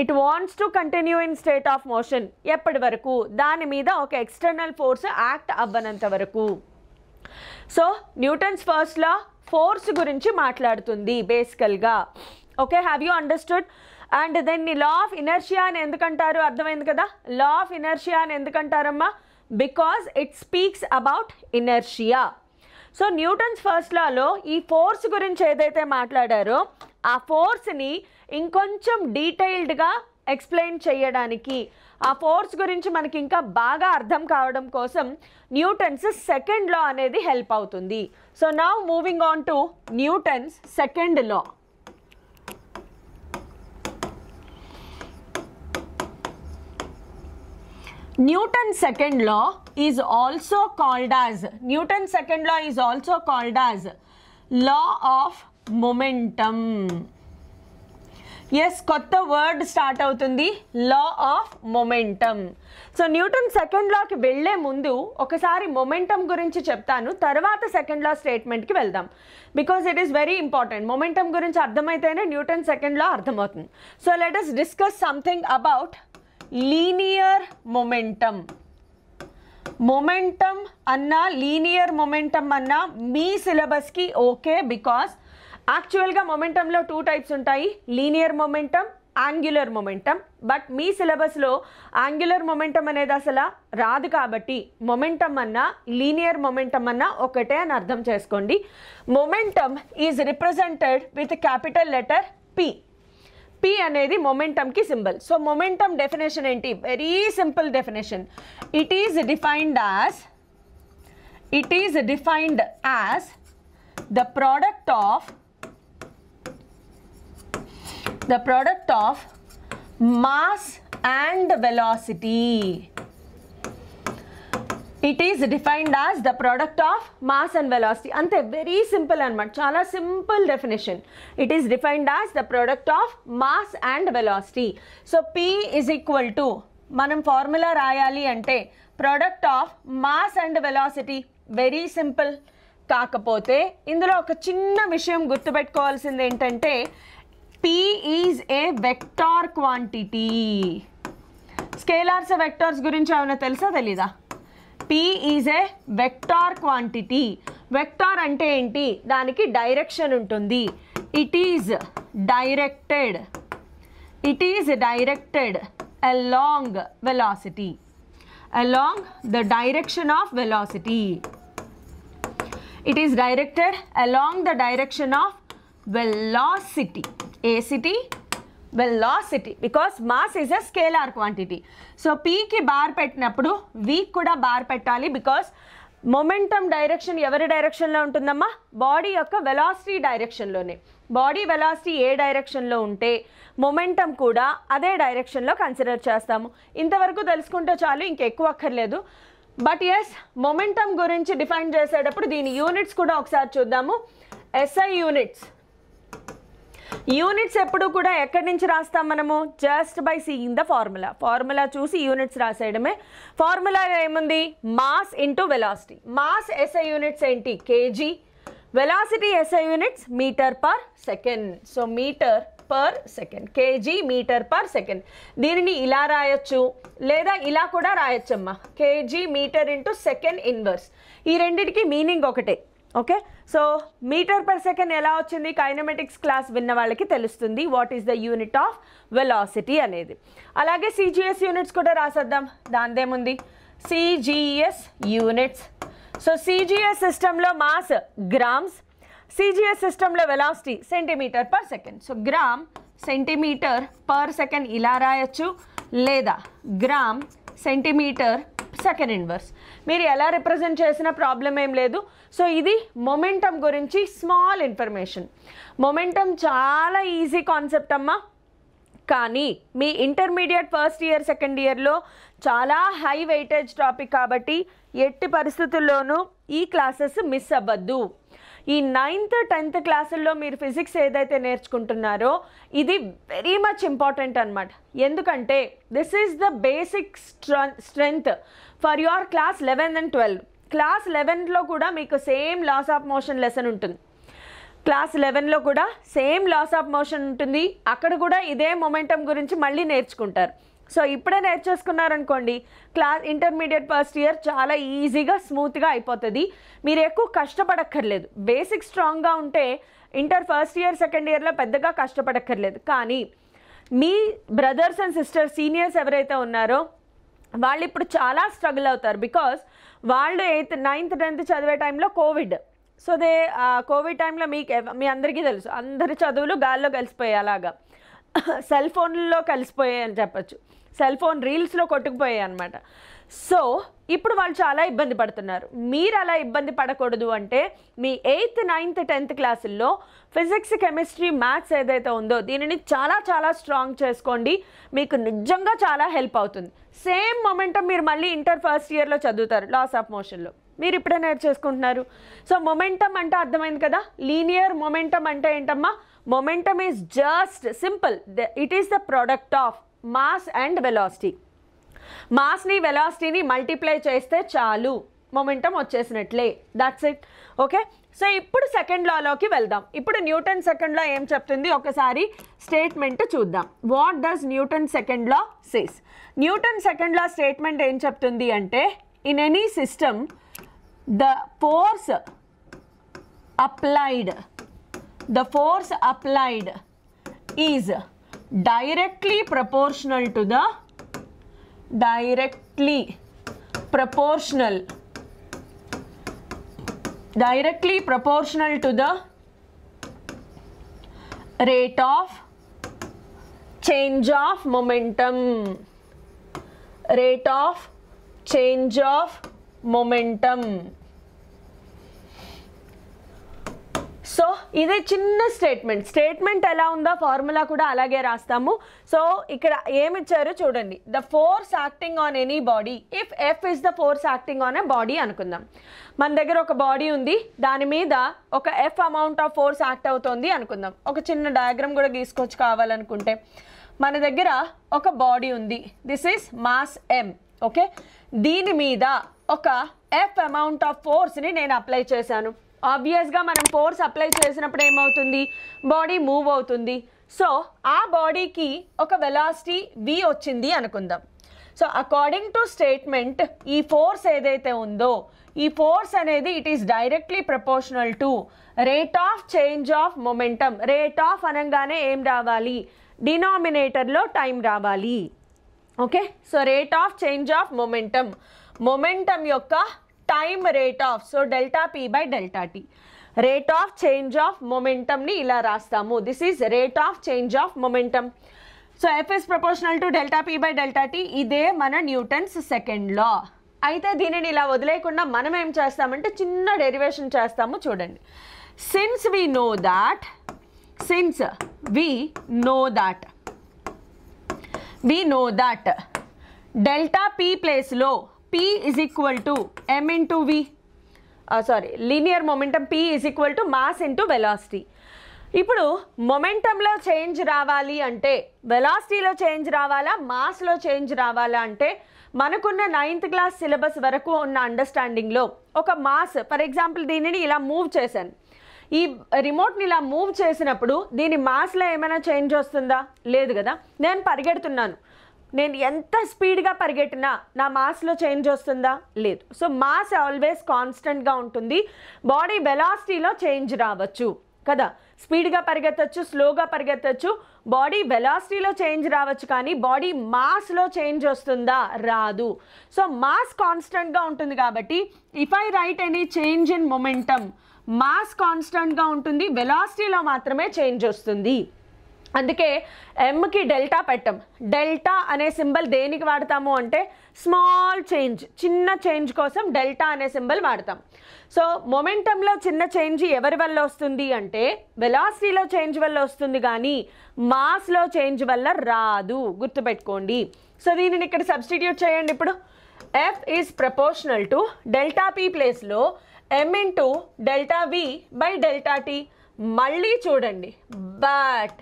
it wants to continue in state of motion ఎప్పటి వరకు? దాని మీద ఒక ఎక్స్టర్నల్ ఫోర్స్ యాక్ట్ అవ్వనంత వరకు. So Newton's first law force గురించి మాట్లాడుతుంది బేసికల్గా. Okay, have you understood? And దెన్ని లా ఆఫ్ ఇనర్షియా అని ఎందుకంటారు? అర్థమైంది కదా. లా ఆఫ్ ఇనర్షియా అని ఎందుకంటారమ్మా? Because it speaks about inertia. So Newton's first లాలో ఈ ఫోర్స్ గురించి ఏదైతే మాట్లాడారో ఆ ఫోర్స్ని ఇంకొంచెం డీటెయిల్డ్గా ఎక్స్ప్లెయిన్ చేయడానికి, ఆ ఫోర్స్ గురించి మనకి ఇంకా బాగా అర్థం కావడం కోసం న్యూటన్స్ సెకండ్ లా అనేది హెల్ప్ అవుతుంది. So now moving on to Newton's second law. Newton's second law is also called as law of momentum. Yes, కొత్త వర్డ్ స్టార్ట్ అవుతుంది, law of momentum. So Newton second లాకి వెళ్ళే ముందు ఒకసారి మొమెంటమ్ గురించి చెప్తాను, తర్వాత సెకండ్ లా స్టేట్మెంట్కి వెళ్దాం. Because it is very important. Momentum గురించి అర్థమైతేనే న్యూటన్ సెకండ్ లా అర్థమవుతుంది. So let us discuss something about linear momentum. Momentum అన్నా లీనియర్ మొమెంటమ్ అన్నా మీ సిలబస్కి ఓకే, బికాస్ యాక్చువల్గా మొమెంటంలో 2 టైప్స్ ఉంటాయి, linear momentum, angular momentum. But మీ సిలబస్లో యాంగ్యులర్ మొమెంటమ్ అనేది అసలు రాదు, కాబట్టి మొమెంటమ్ అన్నా లీనియర్ మొమెంటమ్ అన్నా ఒకటే అని అర్థం చేసుకోండి. Momentum is represented with capital letter P. P అనేది మొమెంటమ్కి సింబల్. సో మొమెంటమ్ డెఫినేషన్ ఏంటి? Very simple definition. It is defined as the product of mass and velocity. It is defined as the product of mass and velocity. అంతే, very simple అనమాట, చాలా simple definition. It is defined as the product of mass and velocity. So P is equal to, మనం formula రాయాలి అంటే product of mass and velocity. Very simple. కాకపోతే ఇందులో ఒక చిన్న విషయం గుర్తుపెట్టుకోవాల్సింది ఏంటంటే, P is a vector quantity. Scalars vectors గురించి ఏమైనా తెలుసా తెలీదా? P is a vector quantity. Vector అంటే ఏంటి? దానికి డైరెక్షన్ ఉంటుంది. It is directed along velocity, along the direction of velocity. It is directed along the direction of velocity. Velocity, because mass is a scalar quantity. So P ki bar pettinappudu V kuda bar pettali, because momentum direction ఎవరి డైరెక్షన్లో ఉంటుందమ్మా? Body యొక్క velocity డైరెక్షన్లోనే. Body velocity ఏ డైరెక్షన్లో ఉంటే momentum కూడా అదే డైరెక్షన్లో consider చేస్తాము. ఇంతవరకు తెలుసుకుంటే చాలు, ఇంకెక్కువ అక్కర్లేదు. బట్ ఎస్, మొమెంటం గురించి డిఫైన్ చేసేటప్పుడు దీని యూనిట్స్ కూడా ఒకసారి చూద్దాము. SI యూనిట్స్ ఎప్పుడు కూడా ఎక్కడి నుంచి రాస్తాం మనము? Just by seeing the formula చూసి యూనిట్స్ రాసేయడమే. ఫార్ములా ఏముంది? Mass into velocity. Mass SI units ఏంటి? KG. Velocity SI units metre per second. So metre per second, KG metre per second. దీనిని ఇలా రాయొచ్చు, లేదా ఇలా కూడా రాయొచ్చమ్మా, KG metre into second inverse. ఈ రెండింటికి మీనింగ్ ఒకటే. Okay, so metre per second ఎలా వచ్చింది? కైనమెటిక్స్ క్లాస్ విన్న వాళ్ళకి తెలుస్తుంది what is the unit of velocity అనేది. అలాగే CGS యూనిట్స్ కూడా రాసేద్దాం, దానిదేముంది? CGS units. సో CGS సిస్టంలో మాస్ గ్రామ్స్, CGS సిస్టంలో velocity centimetre per second. So gram centimetre per second ఇలా రాయొచ్చు, లేదా గ్రామ్ సెంటీమీటర్ సెకండ్ ఇన్వర్స్. మీరు ఎలా రిప్రజెంట్ చేసిన ప్రాబ్లం ఏం లేదు. సో ఇది మొమెంటం గురించి స్మాల్ ఇన్ఫర్మేషన్. మొమెంటం చాలా ఈజీ కాన్సెప్ట్ అమ్మా, కానీ మీ ఇంటర్మీడియట్ ఫస్ట్ ఇయర్ సెకండ్ ఇయర్లో చాలా హై వెయిటేజ్ టాపిక్ కాబట్టి ఎట్టి పరిస్థితుల్లోనూ ఈ క్లాసెస్ మిస్ అవ్వద్దు. ఈ 9th 10th క్లాసుల్లో మీరు ఫిజిక్స్ ఏదైతే నేర్చుకుంటున్నారో ఇది వెరీ మచ్ ఇంపార్టెంట్ అనమాట. ఎందుకంటే this is the basic strength for your class 11 and 12. Class 11లో కూడా మీకు same laws of motion lesson ఉంటుంది. క్లాస్ 11లో కూడా సేమ్ లాస్ ఆఫ్ మోషన్ ఉంటుంది. అక్కడ కూడా ఇదే మొమెంటం గురించి మళ్ళీ నేర్చుకుంటారు. సో ఇప్పుడే నేర్చేసుకున్నారనుకోండి, ఇంటర్మీడియట్ ఫస్ట్ ఇయర్ చాలా ఈజీగా స్మూత్గా అయిపోతుంది. మీరు ఎక్కువ కష్టపడక్కర్లేదు. బేసిక్ స్ట్రాంగ్గా ఉంటే ఇంటర్ ఫస్ట్ ఇయర్ సెకండ్ ఇయర్లో పెద్దగా కష్టపడక్కర్లేదు. కానీ మీ బ్రదర్స్ అండ్ సిస్టర్స్ సీనియర్స్ ఎవరైతే ఉన్నారో వాళ్ళు ఇప్పుడు చాలా స్ట్రగుల్ అవుతారు. బికాస్ వాళ్ళు 8th 9th 10th చదివే టైంలో కోవిడ్. సో కోవిడ్ టైంలో మీ అందరికీ తెలుసు, అందరి చదువులు గాల్లో కలిసిపోయాయి. అలాగా సెల్ ఫోన్లలో కలిసిపోయాయి అని చెప్పచ్చు. సెల్ ఫోన్ రీల్స్లో కొట్టుకుపోయాయి అనమాట. సో ఇప్పుడు వాళ్ళు చాలా ఇబ్బంది పడుతున్నారు. మీరు అలా ఇబ్బంది పడకూడదు అంటే మీ 8th 9th 10th క్లాసుల్లో ఫిజిక్స్ కెమిస్ట్రీ మ్యాథ్స్ ఏదైతే ఉందో దీనిని చాలా చాలా స్ట్రాంగ్ చేసుకోండి. మీకు నిజంగా చాలా హెల్ప్ అవుతుంది. సేమ్ మొమెంటం మీరు మళ్ళీ ఇంటర్ ఫస్ట్ ఇయర్లో చదువుతారు లాస్ ఆఫ్ మోషన్లో. మీరు ఇప్పుడే నేర్చేసుకుంటున్నారు. సో మొమెంటం అంటే అర్థమైంది కదా. లీనియర్ మొమెంటం అంటే ఏంటమ్మా? Momentum is just simple, it is the product of mass and velocity. మాస్ని వెలాసిటీని మల్టిప్లై చేస్తే చాలు, మొమెంటం వచ్చేసినట్లే. That's it. ఓకే, సో ఇప్పుడు సెకండ్ లాలోకి వెళ్దాం. ఇప్పుడు న్యూటన్ సెకండ్ లా ఏం చెప్తుంది ఒకసారి స్టేట్మెంట్ చూద్దాం. What does Newton second law says? Newton second law statement ఏం చెప్తుంది అంటే, in any system the force applied is directly proportional to the rate of change of momentum. So ఇదే చిన్న స్టేట్మెంట్ ఎలా ఉందో ఫార్ములా కూడా అలాగే రాస్తాము. సో ఇక్కడ ఏమిచ్చారు చూడండి. The force acting on any body if F is the force acting on a body అనుకుందాం. మన దగ్గర ఒక బాడీ ఉంది, దాని మీద ఒక F amount of force act అవుతుంది అనుకుందాం. ఒక చిన్న డయాగ్రామ్ కూడా గీసుకోవచ్చు కావాలనుకుంటే. మన దగ్గర ఒక బాడీ ఉంది, this is mass M. Okay, దీని మీద ఒక ఎఫ్ అమౌంట్ ఆఫ్ ఫోర్స్ని నేను అప్లై చేశాను. ఆబ్వియస్గా మనం ఫోర్స్ అప్లై చేసినప్పుడు ఏమవుతుంది? బాడీ మూవ్ అవుతుంది. సో ఆ బాడీకి ఒక వెలాసిటీ v వచ్చింది అనుకుందాం. సో అకార్డింగ్ టు స్టేట్మెంట్ ఈ ఫోర్స్ ఏదైతే ఉందో ఈ ఫోర్స్ అనేది it is directly proportional to rate of change of momentum. Rate of అనగానే ఏం రావాలి? డినామినేటర్లో టైం రావాలి. Okay, so rate of change of momentum యొక్క time rate of, so delta P by delta T. Rate of change of మొమెంటమ్ని ఇలా రాస్తాము. This is rate of change of momentum. So F is proportional to delta P by delta tea. ఇదే మన Newton's second లా. అయితే దీనిని ఇలా వదిలేయకుండా మనం ఏం చేస్తామంటే చిన్న డెరివేషన్ చేస్తాము. చూడండి, since we know that delta P ప్లేస్లో P is equal to m into v. Linear momentum P is equal to mass into velocity. ఇప్పుడు మొమెంటంలో చేంజ్ రావాలి అంటే వెలాసిటీలో చేంజ్ రావాలా, మాస్లో చేంజ్ రావాలా అంటే మనకున్న 9th క్లాస్ సిలబస్ వరకు ఉన్న అండర్స్టాండింగ్లో ఒక మాస్, ఫర్ ఎగ్జాంపుల్ దీనిని ఇలా మూవ్ చేశాను. ఈ రిమోట్ని ఇలా మూవ్ చేసినప్పుడు దీని మాస్లో ఏమైనా చేంజ్ వస్తుందా? లేదు కదా. నేను పరిగెడుతున్నాను, నేను ఎంత స్పీడ్గా పరిగెట్టినా నా మాస్లో చేంజ్ వస్తుందా? లేదు. సో మాస్ ఆల్వేస్ కాన్స్టెంట్గా ఉంటుంది. బాడీ వెలాసిటీలో చేంజ్ రావచ్చు కదా. స్పీడ్గా పరిగెత్తచ్చు, స్లోగా పరిగెత్తచ్చు, బాడీ వెలాసిటీలో చేంజ్ రావచ్చు, కానీ బాడీ మాస్లో చేంజ్ వస్తుందా? రాదు. సో మాస్ కాన్స్టెంట్గా ఉంటుంది కాబట్టి if I right any change in momentum, mass కాన్స్టెంట్గా ఉంటుంది, వెలాసిటీలో మాత్రమే చేంజ్ వస్తుంది. అందుకే ఎంకి డెల్టా పెట్టం. డెల్టా అనే సింబల్ దేనికి వాడతాము అంటే స్మాల్ చేంజ్, చిన్న చేంజ్ కోసం డెల్టా అనే సింబల్ వాడతాం. సో మొమెంటంలో చిన్న చేంజ్ ఎవరి వల్ల వస్తుంది అంటే వెలాసిటీలో చేంజ్ వల్ల వస్తుంది, కానీ మాస్లో చేంజ్ వల్ల రాదు, గుర్తుపెట్టుకోండి. సో దీనిని ఇక్కడ సబ్స్టిట్యూట్ చేయండి. ఇప్పుడు F is proportional to delta P ప్లేస్లో M into delta V by delta T. మళ్ళీ చూడండి, but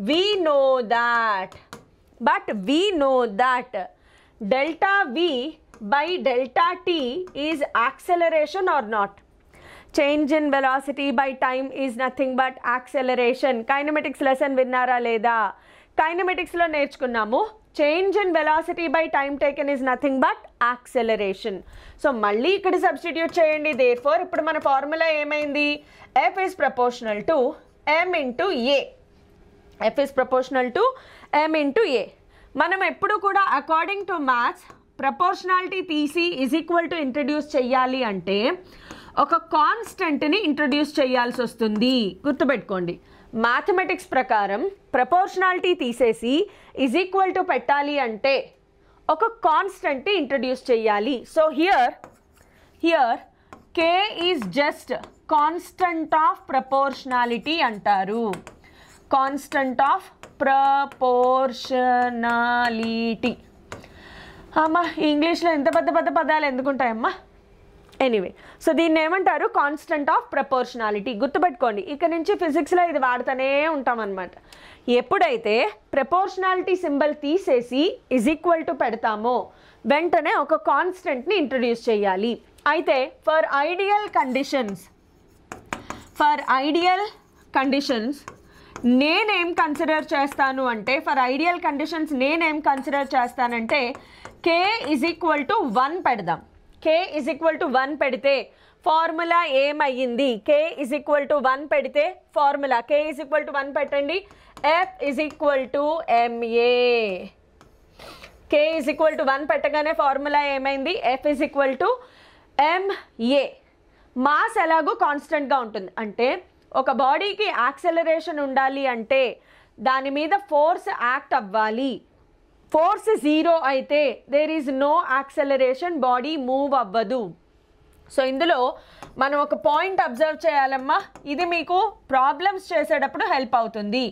we know that delta v by delta t is acceleration or not. Change in velocity by time is nothing but acceleration. Kinematics lesson విన్నారా లేదా? Kinematics లో నేర్చుకున్నాము change in velocity by time taken is nothing but acceleration. So మళ్ళీ ఇక్కడ substitute చేయండి. therefore ఇప్పుడు మన formula ఏమైంది? f is proportional to m into a. F is proportional to m into a. మనం ఎప్పుడు కూడా అకార్డింగ్ టు మ్యాథ్స్ ప్రపోర్షనాలిటీ తీసి ఈజ్ ఈక్వల్ టు ఇంట్రడ్యూస్ చెయ్యాలి అంటే ఒక కాన్స్టెంట్ని ఇంట్రడ్యూస్ చేయాల్సి వస్తుంది, గుర్తుపెట్టుకోండి. మ్యాథమెటిక్స్ ప్రకారం ప్రపోర్షనాలిటీ తీసేసి ఈజ్ ఈక్వల్ టు పెట్టాలి అంటే ఒక కాన్స్టెంట్ని ఇంట్రడ్యూస్ చేయాలి. So here k is just constant of proportionality అంటారు. Constant of proportionality. అమ్మా ఇంగ్లీష్లో ఎంత పెద్ద పెద్ద పదాలు ఎందుకుంటాయమ్మా? ఎనీవే, సో దీన్ని ఏమంటారు? Constant of proportionality. గుర్తుపెట్టుకోండి, ఇక్కడ నుంచి ఫిజిక్స్లో ఇది వాడుతూనే ఉంటాం అన్నమాట. ఎప్పుడైతే ప్రపోర్షనాలిటీ సింబల్ తీసేసి ఈజ్ ఈక్వల్ టు పెడతామో వెంటనే ఒక కాన్స్టెంట్ని ఇంట్రడ్యూస్ చేయాలి. అయితే ఫర్ ఐడియల్ కండిషన్స్ నేనేం కన్సిడర్ చేస్తాను అంటే k ఈజ్ ఈక్వల్ టు 1 పెడదాం. k ఈజ్ ఈక్వల్ టు 1 పెడితే ఫార్ములా ఏమయ్యింది? k ఈజ్ ఈక్వల్ టు 1 పెడితే formula k is equal to 1 పెట్టండి, f is equal to ma. k is equal to 1 పెట్టగానే formula ఏమైంది? f is equal to ma. Mass ఎలాగో కాన్స్టెంట్గా ఉంటుంది, అంటే ఒక బాడీకి యాక్సెలరేషన్ ఉండాలి అంటే దాని మీద ఫోర్స్ యాక్ట్ అవ్వాలి. ఫోర్స్ 0 అయితే there is no acceleration, body move అవ్వదు. సో ఇందులో మనం ఒక పాయింట్ అబ్జర్వ్ చేయాలమ్మా, ఇది మీకు ప్రాబ్లమ్స్ చేసేటప్పుడు హెల్ప్ అవుతుంది.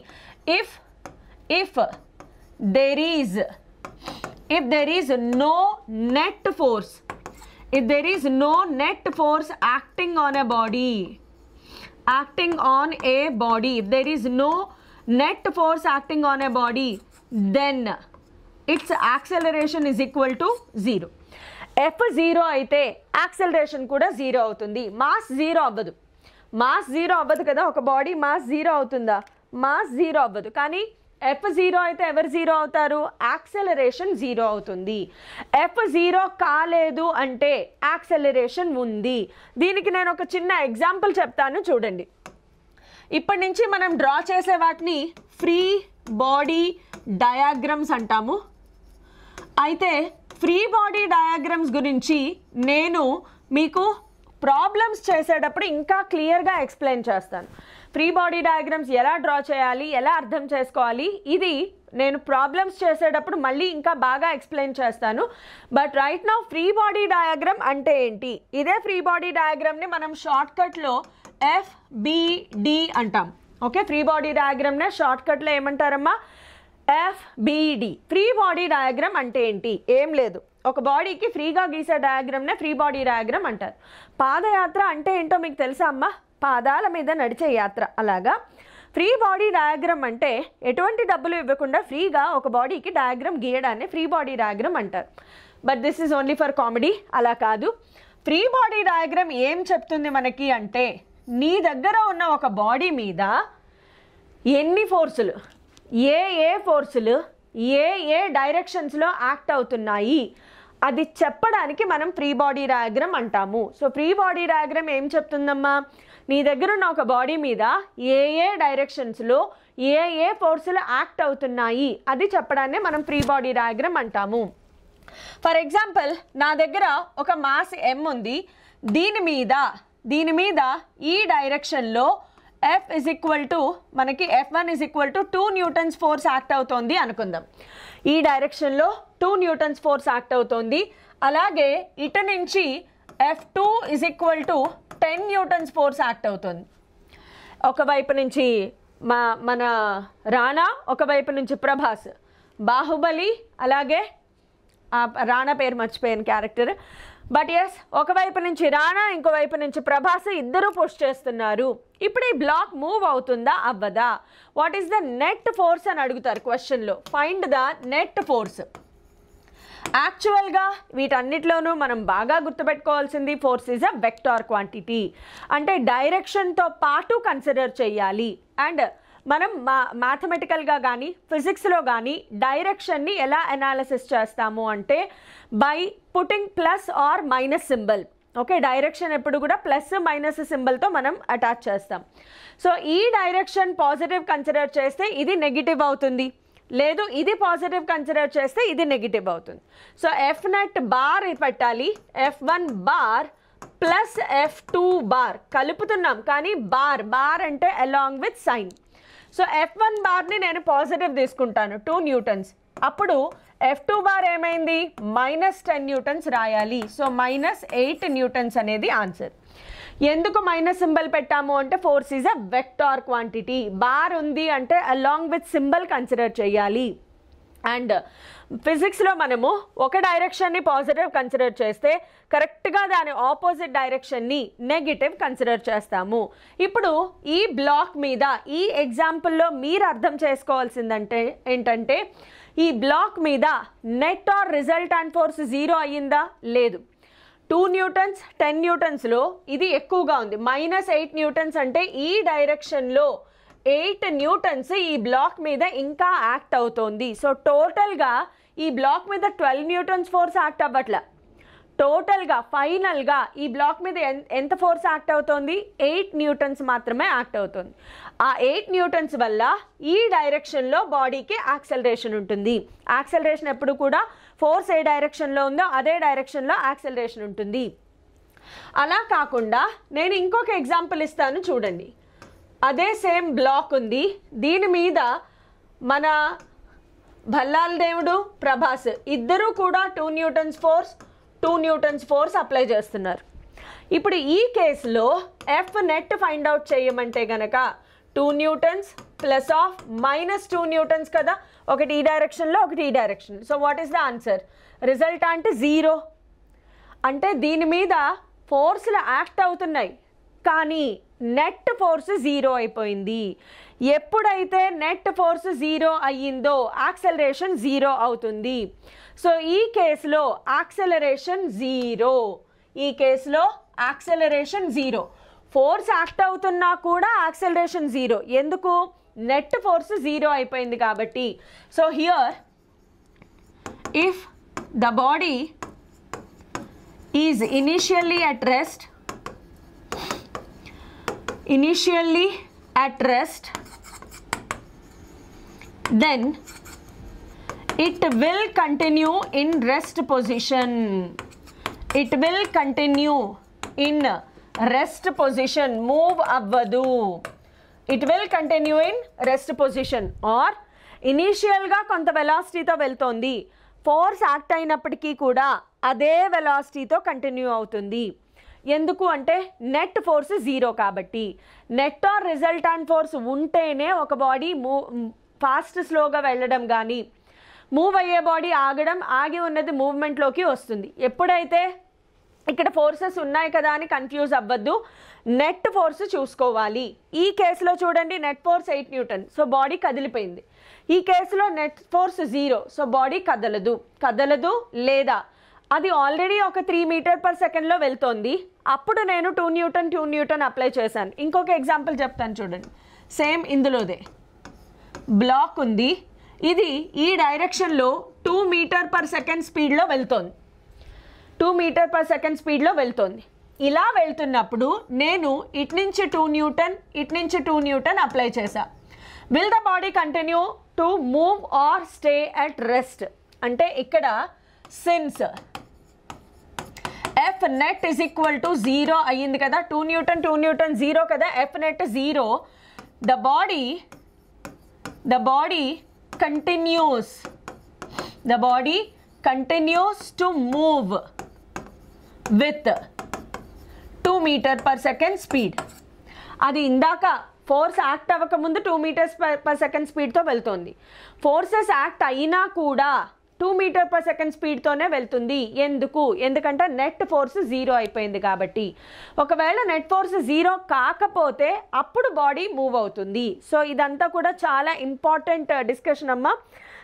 If there is no net force, if there is no net force acting on a body, if there is no net force acting on a body, then its acceleration is equal to 0. f 0 అయితే acceleration కూడా 0 అవుతుంది. Mass 0 అవ్వదు. Mass 0 అవ్వదు కదా, ఒక body mass 0 అవుతుందా? Mass 0 అవ్వదు. కానీ f 0 అయితే ఎవరు 0 అవుతారు? యాక్సెలరేషన్ 0 అవుతుంది. f 0 కాలేదు అంటే యాక్సెలరేషన్ ఉంది. దీనికి నేను ఒక చిన్న ఎగ్జాంపుల్ చెప్తాను, చూడండి. ఇప్పటి నుంచి మనం డ్రా చేసే వాటిని ఫ్రీ బాడీ డయాగ్రమ్స్ అంటాము. అయితే ఫ్రీ బాడీ డయాగ్రమ్స్ గురించి నేను మీకు ప్రాబ్లమ్స్ చేసేటప్పుడు ఇంకా క్లియర్గా ఎక్స్ప్లెయిన్ చేస్తాను. ఫ్రీ బాడీ డయాగ్రమ్స్ ఎలా డ్రా చేయాలి, ఎలా అర్థం చేసుకోవాలి, ఇది నేను ప్రాబ్లమ్స్ చేసేటప్పుడు మళ్ళీ ఇంకా బాగా ఎక్స్ప్లెయిన్ చేస్తాను. But right now free body diagram అంటే ఏంటి? ఇదే ఫ్రీ బాడీ డయాగ్రామ్ని మనం షార్ట్కట్లో FBD అంటాం. ఓకే, ఫ్రీ బాడీ డయాగ్రామ్నే షార్ట్కట్లో ఏమంటారమ్మా? FBD. ఫ్రీ బాడీ డయాగ్రామ్ అంటే ఏంటి? ఏం లేదు, ఒక బాడీకి ఫ్రీగా గీసే డయాగ్రామ్నే ఫ్రీ బాడీ డయాగ్రామ్ అంటారు. పాదయాత్ర అంటే ఏంటో మీకు తెలుసా అమ్మా? పాదాల మీద నడిచే యాత్ర. అలాగా ఫ్రీ బాడీ డయాగ్రామ్ అంటే ఎటువంటి డబ్బులు ఇవ్వకుండా ఫ్రీగా ఒక బాడీకి డయాగ్రామ్ గీయడాన్ని ఫ్రీ బాడీ డయాగ్రామ్ అంటారు. But this is only for comedy. అలా కాదు, ఫ్రీ బాడీ డయాగ్రామ్ ఏం చెప్తుంది మనకి అంటే నీ దగ్గర ఉన్న ఒక బాడీ మీద ఎన్ని ఫోర్సులు, ఏ ఫోర్సులు ఏ డైరెక్షన్స్లో యాక్ట్ అవుతున్నాయి అది చెప్పడానికి మనం ఫ్రీ బాడీ డయాగ్రామ్ అంటాము. సో ఫ్రీ బాడీ డయాగ్రామ్ ఏం చెప్తుందమ్మా? నీ దగ్గర ఉన్న ఒక బాడీ మీద ఏ డైరెక్షన్స్లో ఏ ఫోర్సులు యాక్ట్ అవుతున్నాయి అది చెప్పడాన్ని మనం ఫ్రీ బాడీ డయాగ్రామ్ అంటాము. ఫర్ ఎగ్జాంపుల్, నా దగ్గర ఒక మాస్ M ఉంది. దీని మీద ఈ డైరెక్షన్లో F is equal to మనకి F1 is equal to 2 Newton's force act అవుతోంది అనుకుందాం. ఈ డైరెక్షన్లో 2 న్యూటన్స్ ఫోర్స్ యాక్ట్ అవుతోంది. అలాగే ఇటు నుంచి F2 is equal to 10 Newton's force act అవుతుంది. ఒకవైపు నుంచి మన రాణా, ఒకవైపు నుంచి ప్రభాస్, బాహుబలి, అలాగే రాణా పేరు మర్చిపోయాను క్యారెక్టర్, బట్ ఎస్ ఒకవైపు నుంచి రాణా, ఇంకోవైపు నుంచి ప్రభాస్, ఇద్దరు పుష్ చేస్తున్నారు. ఇప్పుడు ఈ బ్లాక్ మూవ్ అవుతుందా అవ్వదా? What is the net force అని అడుగుతారు క్వశ్చన్లో. Find the net force. యాక్చువల్గా వీటన్నిటిలోనూ మనం బాగా గుర్తుపెట్టుకోవాల్సింది force is a vector quantity. అంటే డైరెక్షన్తో పాటు కన్సిడర్ చేయాలి. అండ్ మనం మ్యాథమెటికల్గా కానీ ఫిజిక్స్లో కానీ డైరెక్షన్ని ఎలా అనాలిసిస్ చేస్తాము అంటే by putting plus or minus symbol. Okay, direction ఎప్పుడు కూడా ప్లస్ మైనస్ సింబల్తో మనం అటాచ్ చేస్తాం. సో ఈ డైరెక్షన్ పాజిటివ్ కన్సిడర్ చేస్తే ఇది నెగిటివ్ అవుతుంది, లేదు ఇది పాజిటివ్ కన్సిడర్ చేస్తే ఇది నెగిటివ్ అవుతుంది. సో ఎఫ్ నెట్ బార్ పెట్టాలి. F1 bar plus F2 bar కలుపుతున్నాం, కానీ బార్ బార్ అంటే along with sign. So F1 బార్ని నేను పాజిటివ్ తీసుకుంటాను 2 న్యూటన్స్. అప్పుడు F2 బార్ ఏమైంది? -10 న్యూటన్స్ రాయాలి. సో -8 న్యూటన్స్ అనేది ఆన్సర్. ఎందుకు మైనస్ సింబల్ పెట్టాము అంటే force is a vector quantity. Bar ఉంది అంటే అలాంగ్ విత్ సింబల్ కన్సిడర్ చేయాలి. అండ్ ఫిజిక్స్లో మనము ఒక డైరెక్షన్ని పాజిటివ్ కన్సిడర్ చేస్తే కరెక్ట్గా దాని ఆపోజిట్ డైరెక్షన్ని నెగిటివ్ కన్సిడర్ చేస్తాము. ఇప్పుడు ఈ బ్లాక్ మీద ఈ ఎగ్జాంపుల్లో మీరు అర్థం చేసుకోవాల్సిందంటే ఏంటంటే ఈ బ్లాక్ మీద నెట్ ఆర్ రిజల్టాంట్ ఫోర్స్ 0 అయ్యిందా? లేదు. 2 న్యూటన్స్ 10 న్యూటన్స్లో ఇది ఎక్కువగా ఉంది. -8 న్యూటన్స్ అంటే ఈ డైరెక్షన్లో 8 న్యూటన్స్ ఈ బ్లాక్ మీద ఇంకా యాక్ట్ అవుతోంది. సో టోటల్గా ఈ బ్లాక్ మీద 12 న్యూటన్స్ ఫోర్స్ యాక్ట్ అవ్వట్లే. టోటల్గా ఫైనల్గా ఈ బ్లాక్ మీద ఎంత ఫోర్స్ యాక్ట్ అవుతోంది? 8 న్యూటన్స్ మాత్రమే యాక్ట్ అవుతుంది. ఆ 8 న్యూటన్స్ వల్ల ఈ డైరెక్షన్లో బాడీకి యాక్సెలరేషన్ ఉంటుంది. యాక్సెలరేషన్ ఎప్పుడు కూడా ఫోర్స్ ఏ డైరెక్షన్లో ఉందో అదే డైరెక్షన్లో యాక్సెలరేషన్ ఉంటుంది. అలా కాకుండా నేను ఇంకొక ఎగ్జాంపుల్ ఇస్తాను చూడండి. అదే సేమ్ బ్లాక్ ఉంది, దీని మీద మన భల్లాల దేవుడు, ప్రభాస్ ఇద్దరూ కూడా 2 న్యూటన్స్ ఫోర్స్ అప్లై చేస్తున్నారు. ఇప్పుడు ఈ కేసులో ఎఫ్ నెట్ ఫైండ్ అవుట్ చేయమంటే గనక 2 న్యూటన్స్ ప్లస్ ఆఫ్ -2 న్యూటన్స్ కదా, ఒకటి ఈ డైరెక్షన్లో ఒకటి ఈ direction. So what is the answer? Resultant 0. అంటే దీని మీద ఫోర్స్లు యాక్ట్ అవుతున్నాయి కానీ నెట్ ఫోర్స్ 0 అయిపోయింది. ఎప్పుడైతే నెట్ ఫోర్స్ 0 అయ్యిందో యాక్సెలరేషన్ 0 అవుతుంది. సో ఈ కేసులో యాక్సెలరేషన్ 0. ఈ కేసులో యాక్సెలరేషన్ 0. ఫోర్స్ యాక్ట్ అవుతున్నా కూడా యాక్సెలరేషన్ 0. ఎందుకు? నెట్ ఫోర్స్ 0 అయిపోయింది కాబట్టి. So here if the body is initially at rest, then it will continue in rest position. It will continue in rest position. Move avvadu. It will continue in rest position. Or initial ga konta velocity tho veltondi, force act అయినప్పటికీ కూడా అదే velocity తో continue అవుతుంది. ఎందుకు అంటే net force 0 కాబట్టి. Net or resultant force ఉంటేనే ఒక బాడీ ఫాస్ట్ స్లోగా వెళ్ళడం కానీ, మూవ్ అయ్యే బాడీ ఆగడం, ఆగి ఉన్నది మూవ్మెంట్లోకి వస్తుంది. ఎప్పుడైతే ఇక్కడ ఫోర్సెస్ ఉన్నాయి కదా అని కన్ఫ్యూజ్ అవ్వద్దు, నెట్ ఫోర్స్ చూసుకోవాలి. ఈ కేసులో చూడండి net force 8 newton, so body కదిలిపోయింది. ఈ కేసులో నెట్ ఫోర్స్ 0, సో బాడీ కదలదు లేదా అది ఆల్రెడీ ఒక 3 మీటర్/సెకండ్లో వెళ్తోంది. అప్పుడు నేను 2 న్యూటన్ అప్లై చేశాను. ఇంకొక ఎగ్జాంపుల్ చెప్తాను చూడండి. సేమ్ ఇందులోదే బ్లాక్ ఉంది, ఇది ఈ డైరెక్షన్లో 2 మీటర్/సెకండ్ స్పీడ్లో వెళ్తోంది. 2 మీటర్/సెకండ్ స్పీడ్లో వెళ్తోంది. ఇలా వెళ్తున్నప్పుడు నేను ఇటు నుంచి 2 న్యూటన్, ఇటు నుంచి 2 న్యూటన్ అప్లై చేశా. Will the body continue to move or stay at rest? అంటే ఇక్కడ since F net is equal to 0 అయ్యింది కదా, 2 న్యూటన్ 0 కదా, F net 0. the body continues to move with 2 meter per second speed. అది ఇందాక force act అవ్వకముందు 2 meters per second స్పీడ్తో వెళ్తుంది. Forces act అయినా కూడా 2 meter per second స్పీడ్తోనే వెళ్తుంది. ఎందుకంటే నెట్ ఫోర్స్ 0 అయిపోయింది కాబట్టి. ఒకవేళ నెట్ ఫోర్స్ 0 కాకపోతే అప్పుడు బాడీ మూవ్ అవుతుంది. సో ఇదంతా కూడా చాలా ఇంపార్టెంట్ డిస్కషన్ అమ్మా.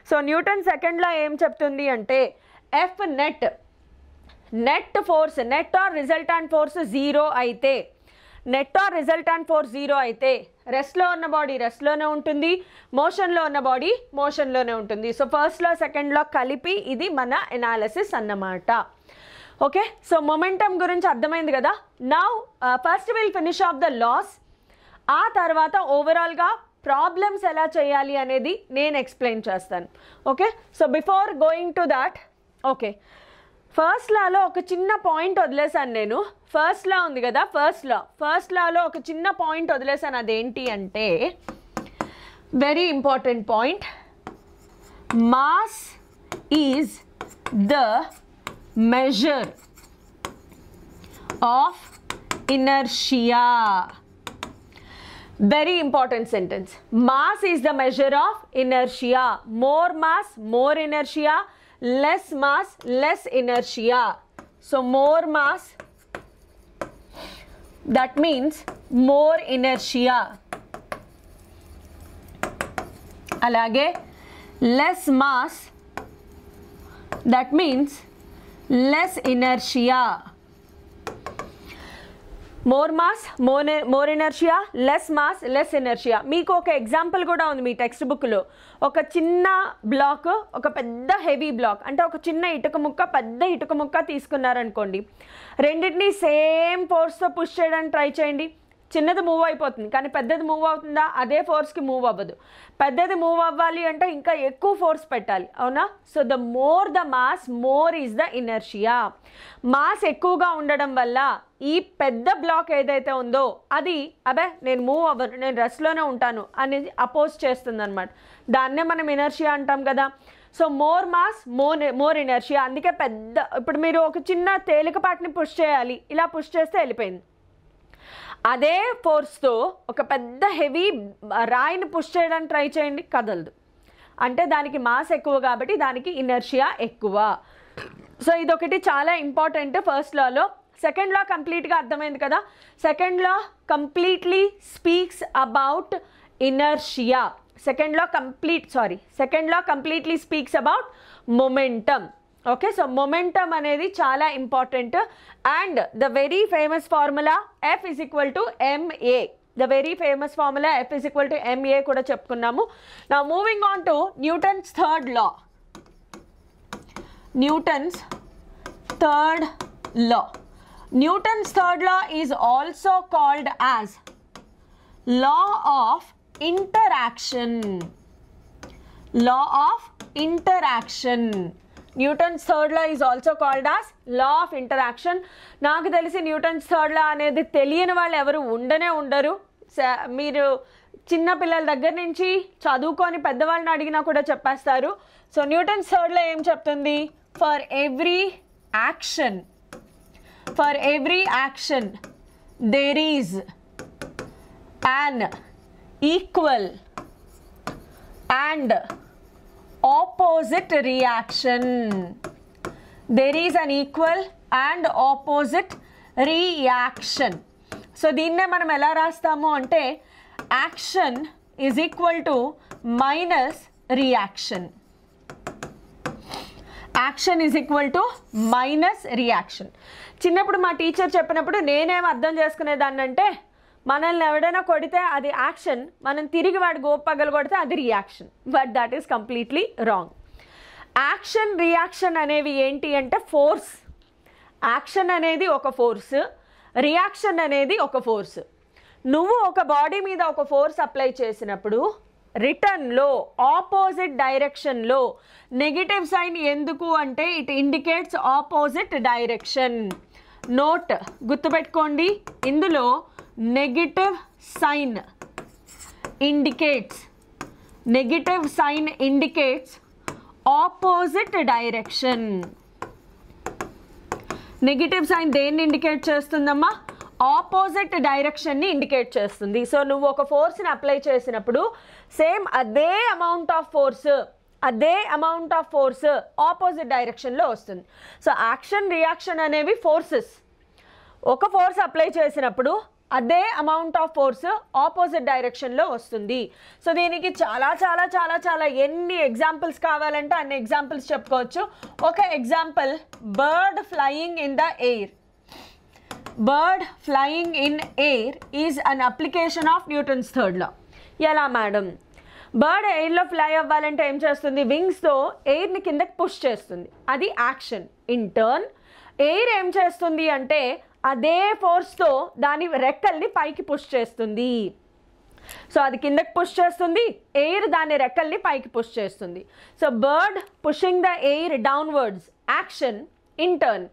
సో న్యూటన్ సెకండ్లో ఏం చెప్తుంది అంటే F net force, net or resultant force 0 అయితే, రెస్ట్లో ఉన్న బాడీ రెస్ట్లోనే ఉంటుంది, మోషన్లో ఉన్న బాడీ మోషన్లోనే ఉంటుంది. సో ఫస్ట్లో సెకండ్లో కలిపి ఇది మన ఎనాలిసిస్ అన్నమాట. ఓకే, సో మొమెంటం గురించి అర్థమైంది కదా. Now first will finish off the laws, ఆ తర్వాత ఓవరాల్గా ప్రాబ్లమ్స్ ఎలా చేయాలి అనేది నేను ఎక్స్ప్లెయిన్ చేస్తాను. Okay, so before going to that, okay, first లాలో ఒక చిన్న పాయింట్ వదిలేసాను నేను. ఫస్ట్ లా ఉంది కదా, ఫస్ట్ లాలో ఒక చిన్న పాయింట్ వదిలేసాను. అదేంటి అంటే very important point, mass is the measure of inertia. Very important sentence. Mass is the measure of inertia. More mass, more inertia. Less mass, less inertia. So more mass, that means more inertia. Alage less mass, that means less inertia. More mass more inertia, less mass less inertia. మీకు ఒక example కూడా ఉంది మీ text బుక్లో. ఒక చిన్న black, ఒక పెద్ద heavy black, అంటే ఒక చిన్న ఇటుక ముక్క, పెద్ద ఇటుక ముక్క తీసుకున్నారనుకోండి, రెండింటినీ సేమ్ ఫోర్స్తో పుష్ చేయడానికి ట్రై చేయండి. చిన్నది మూవ్ అయిపోతుంది, కానీ పెద్దది మూవ్ అవుతుందా? అదే ఫోర్స్కి మూవ్ అవ్వదు. పెద్దది మూవ్ అవ్వాలి అంటే ఇంకా ఎక్కువ ఫోర్స్ పెట్టాలి, అవునా? So the more the mass, more is the inertia. Mass ఎక్కువగా ఉండడం వల్ల ఈ పెద్ద బ్లాక్ ఏదైతే ఉందో అది నేను మూవ్ అవ్వను, నేను రెస్ట్లోనే ఉంటాను అనేది అపోజ్ చేస్తుంది అనమాట. దాన్నే మనం ఇనర్షియా అంటాం కదా. So more mass more inertia. అందుకే ఇప్పుడు మీరు ఒక చిన్న తేలికపాటిని పుష్ చేయాలి, ఇలా పుష్ చేస్తే వెళ్ళిపోయింది. అదే ఫోర్స్తో ఒక పెద్ద హెవీ రాయిని పుష్ చేయడానికి ట్రై చేయండి, కదలదు. అంటే దానికి మాస్ ఎక్కువ కాబట్టి దానికి ఇనర్షియా ఎక్కువ. సో ఇదొకటి చాలా ఇంపార్టెంట్ ఫస్ట్ లాలో. సెకండ్ లా కంప్లీట్గా అర్థమైంది కదా. Second law completely speaks about inertia. Second law completely speaks about momentum. Okay, so momentum అనేది చాలా important. And the very famous formula F is equal to ma. The very famous formula F is equal to ma కూడా చెప్పుకున్నాము. Now moving on to Newton's third law. Newton's third law is also called as law of interaction. Newton's third law is also called as law of interaction. నాకు తెలిసి Newton's third లా అనేది తెలియని వాళ్ళు ఎవరు ఉండరు. మీరు చిన్న పిల్లల దగ్గర నుంచి చదువుకొని పెద్దవాళ్ళని అడిగినా కూడా చెప్పేస్తారు. సో న్యూటన్స్ థర్డ్ లా ఏం చెప్తుంది? For every action there is an equal and opposite reaction. There is an equal and opposite reaction. So దీన్నే మనం ఎలా రాస్తాము అంటే action is equal to minus reaction. Action is equal to minus reaction. చిన్నప్పుడు మా teacher చెప్పినప్పుడు నేనేం అర్థం చేసుకునేదాన్ని అంటే, మనల్ని ఎవడైనా కొడితే అది యాక్షన్, మనం తిరిగి వాడి గోపగలు కొడితే అది reaction. But that is completely wrong. Action reaction అనేవి ఏంటి అంటే ఫోర్స్. యాక్షన్ అనేది ఒక ఫోర్స్, రియాక్షన్ అనేది ఒక ఫోర్స్. నువ్వు ఒక బాడీ మీద ఒక ఫోర్స్ అప్లై చేసినప్పుడు రిటర్న్లో ఆపోజిట్ డైరెక్షన్లో నెగిటివ్ సైన్ ఎందుకు అంటే it indicates opposite direction. Note గుర్తుపెట్టుకోండి, ఇందులో negative sign indicates opposite direction. Negative sign దేన్ని ఇండికేట్ చేస్తుందమ్మా? ఆపోజిట్ డైరెక్షన్ని ఇండికేట్ చేస్తుంది. సో నువ్వు ఒక ఫోర్స్ని అప్లై చేసినప్పుడు సేమ్ అదే అమౌంట్ ఆఫ్ ఫోర్స్ ఆపోజిట్ డైరెక్షన్లో వస్తుంది. సో యాక్షన్ రియాక్షన్ అనేవి ఫోర్సెస్. ఒక ఫోర్స్ అప్లై చేసినప్పుడు అదే అమౌంట్ ఆఫ్ ఫోర్స్ ఆపోజిట్ డైరెక్షన్లో వస్తుంది. సో దీనికి చాలా చాలా చాలా చాలా ఎన్ని ఎగ్జాంపుల్స్ కావాలంటే అన్ని ఎగ్జాంపుల్స్ చెప్పుకోవచ్చు. ఒక example, bird flying in the air. Bird flying in air is an application of Newton's third law. ఎలా మేడం? బర్డ్ ఎయిర్లో ఫ్లై అవ్వాలంటే ఏం చేస్తుంది? వింగ్స్తో ఎయిర్ని కిందకి పుష్ చేస్తుంది, అది యాక్షన్. ఇన్ టర్న్ ఎయిర్ ఏం చేస్తుంది అంటే అదే ఫోర్స్తో దాని రెక్కల్ని పైకి పుష్ చేస్తుంది. సో అది కిందకి పుష్ చేస్తుంది, ఎయిర్ దాని రెక్కల్ని పైకి పుష్ చేస్తుంది. So bird pushing the air downwards action. In turn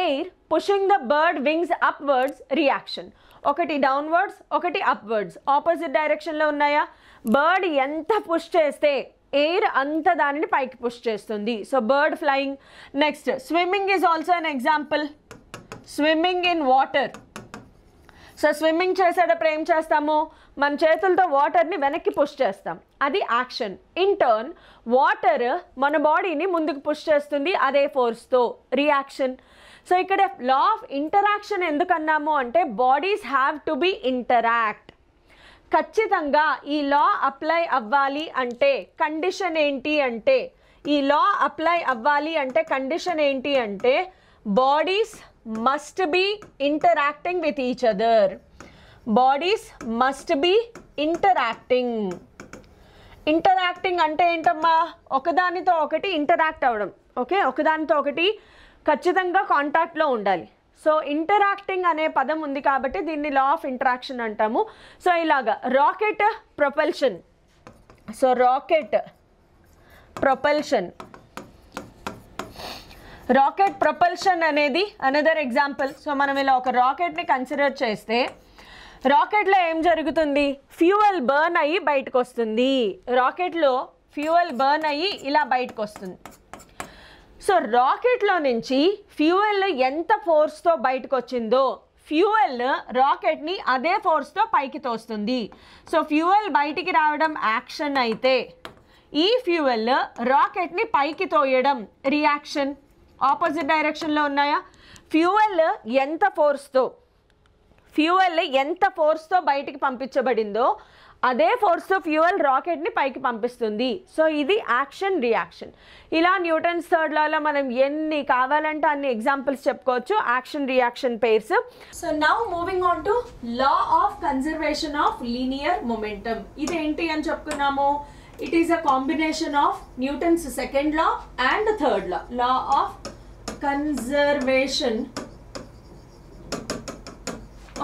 air pushing the bird wings upwards reaction. ఒకటి డౌన్వర్డ్స్, ఒకటి అప్వర్డ్స్, ఆపోజిట్ డైరెక్షన్లో ఉన్నాయా? బర్డ్ ఎంత పుష్ చేస్తే ఎయిర్ అంత దానిని పైకి పుష్ చేస్తుంది. So bird flying. Next swimming is also an example. Swimming in water. So swimming చేసేటప్పుడు ఏం చేస్తాము? మన చేతులతో వాటర్ని వెనక్కి పుష్ చేస్తాం, అది యాక్షన్. ఇన్ టర్న్ వాటర్ మన బాడీని ముందుకు పుష్ చేస్తుంది అదే ఫోర్స్తో, రియాక్షన్. సో ఇక్కడ లా ఆఫ్ ఇంటరాక్షన్ ఎందుకన్నాము అంటే bodies have to be interact. ఖచ్చితంగా ఈ లా అప్లై అవ్వాలి అంటే కండిషన్ ఏంటి అంటే, ఈ లా అప్లై అవ్వాలి అంటే కండిషన్ ఏంటి అంటే bodies must be interacting with each other. Bodies must be interacting. Interacting అంటే ఏంటమ్మా? ఒకదానితో ఒకటి ఇంటరాక్ట్ అవ్వడం. ఓకే, ఒకదానితో ఒకటి ఖచ్చితంగా కాంటాక్ట్లో ఉండాలి. సో ఇంటరాక్టింగ్ అనే పదం ఉంది కాబట్టి దీన్ని లా ఆఫ్ ఇంటరాక్షన్ అంటాము. సో ఇలాగా rocket propulsion. So rocket propulsion అనేది అనదర్ ఎగ్జాంపుల్. సో మనం ఇలా ఒక రాకెట్ని కన్సిడర్ చేస్తే రాకెట్లో ఏం జరుగుతుంది? ఫ్యూయల్ బర్న్ అయ్యి బయటకు వస్తుంది. రాకెట్లో ఫ్యూయల్ బర్న్ అయ్యి ఇలా బయటకు వస్తుంది. సో రాకెట్లో నుంచి ఫ్యూయల్ ఎంత ఫోర్స్తో బయటకు వచ్చిందో ఫ్యూయల్ రాకెట్ని అదే ఫోర్స్తో పైకి తోస్తుంది. సో ఫ్యూయల్ బయటికి రావడం యాక్షన్ అయితే ఈ ఫ్యూయల్ రాకెట్ని పైకి తోయడం రియాక్షన్. ఆపోజిట్ డైరెక్షన్లో ఉన్నాయా? ఫ్యూయల్ ఎంత ఫోర్స్తో బయటికి పంపించబడిందో అదే ఫోర్స్తో ఫ్యూయల్ రాకెట్ని పైకి పంపిస్తుంది. సో ఇది యాక్షన్ రియాక్షన్. ఇలా న్యూటన్స్ థర్డ్ లాలో మనం ఎన్ని కావాలంటే అన్ని ఎగ్జాంపుల్స్ చెప్పుకోవచ్చు action reaction pairs. So now moving on to law of conservation of linear momentum. ఇదేంటి అని చెప్పుకున్నాము? It is a combination of Newton's second law and third law. Law of conservation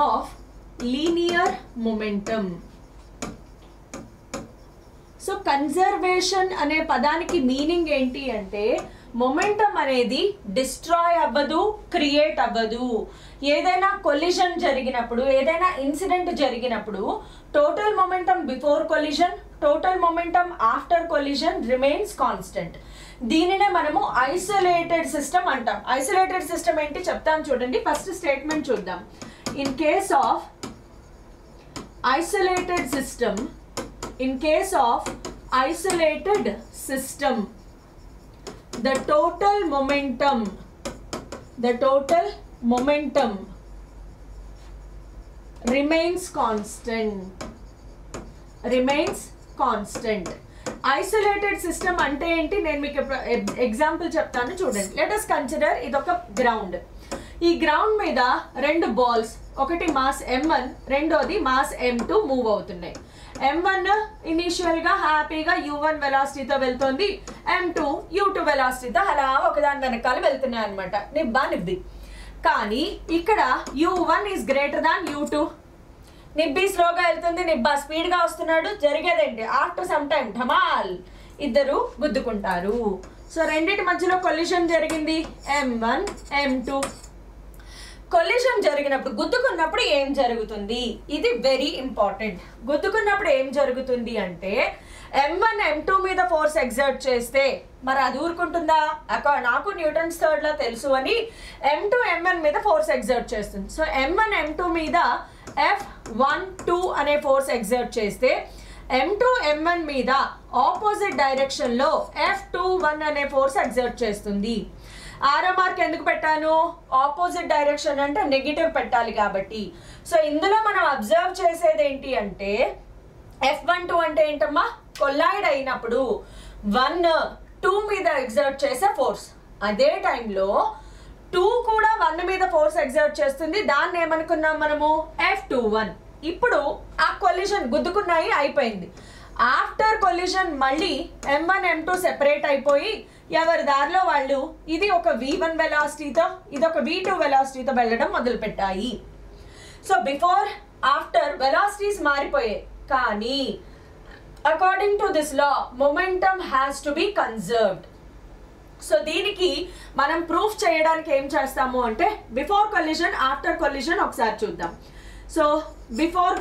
of linear momentum. So conservation అనే పదానికి meaning ఏంటి అంటే momentum అనేది destroy అవ్వదు, create అవ్వదు. ఏదైనా కొలిజన్ జరిగినప్పుడు, ఏదైనా ఇన్సిడెంట్ జరిగినప్పుడు total momentum before collision, total momentum after collision remains constant. దీనినే మనము ఐసోలేటెడ్ సిస్టమ్ అంటాం. ఐసోలేటెడ్ సిస్టమ్ ఏంటి చెప్తాను చూడండి. ఫస్ట్ స్టేట్మెంట్ చూద్దాం. In case of isolated system, in case of isolated system, the total momentum remains constant. Isolated system అంటే ఏంటి నేను మీకు ఎగ్జాంపుల్ చెప్తాను చూడండి. లెట్ us consider ఇదొక గ్రౌండ్. ఈ గ్రౌండ్ మీద రెండు బాల్స్, ఒకటి మాస్ m1, రెండోది మాస్ m2 మూవ్ అవుతున్నాయి. m1 ఇనిషియల్గా హ్యాపీగా u1 వెలాసిటీతో వెళ్తుంది, m2 u2 వెలాసిటీతో అలా ఒకదాని వెనకాల వెళ్తున్నాయి అనమాట, నిబ్బి. కానీ ఇక్కడ u1 is greater than u2. Nibbi స్లోగా వెళ్తుంది, నిబ్బా స్పీడ్గా వస్తున్నాడు. జరిగేదేంటి? ఆఫ్టర్ సమ్ టైమ్ ఢమాల్ ఇద్దరు గుద్దుకుంటారు. సో రెండింటి మధ్యలో కొలిషన్ జరిగింది, m1 m2. కొలిషన్ జరిగినప్పుడు గుద్దుకున్నప్పుడు ఏం జరుగుతుంది, ఇది వెరీ ఇంపార్టెంట్. గుద్దుకున్నప్పుడు ఏం జరుగుతుంది అంటే M1 M2 మీద ఫోర్స్ ఎగ్జర్ట్ చేస్తే మరి అది ఊరుకుంటుందా? నాకు న్యూటన్స్ థర్డ్ లా తెలుసు అని M2 M1 మీద ఫోర్స్ ఎగ్జర్ట్ చేస్తుంది. సో M1 M2 మీద F12 అనే ఫోర్స్ ఎగ్జర్ట్ చేస్తే M2 M1 మీద ఆపోజిట్ డైరెక్షన్లో F21 అనే ఫోర్స్ ఎగ్జర్ట్ చేస్తుంది. ఆరో మార్క్ ఎందుకు పెట్టాను? ఆపోజిట్ డైరెక్షన్ అంటే నెగిటివ్ పెట్టాలి కాబట్టి. సో ఇందులో మనం అబ్జర్వ్ చేసేది ఏంటి అంటే F12 అంటే ఏంటమ్మా? కొలైడ్ అయినప్పుడు 1 2 మీద ఎగ్జర్ట్ చేసే ఫోర్స్. అదే టైంలో 2 కూడా 1 మీద ఫోర్స్ ఎగ్జర్ట్ చేస్తుంది. దాన్ని ఏమనుకున్నాం మనము? F21. ఇప్పుడు ఆ కొలిషన్ గుద్దుకున్నాయి, అయిపోయింది. ఆఫ్టర్ కొలిషన్ మళ్ళీ M1 M2 సెపరేట్ అయిపోయి ఎవరి దారిలో వాళ్ళు ఇది ఒక V1 వెలాసిటీతో ఇది ఒక V2 వెలాసిటీతో వెళ్ళడం మొదలుపెట్టాయి. సో బిఫోర్ ఆఫ్టర్ వెలాసిటీస్ మారిపోయాయి, కానీ according to this law momentum has to be conserved. So దీనికి మనం ప్రూఫ్ చేయడానికి ఏం చేస్తాము అంటే బిఫోర్ కొలిషన్ ఆఫ్టర్ కొలిషన్ ఒకసారి చూద్దాం. సో బిఫోర్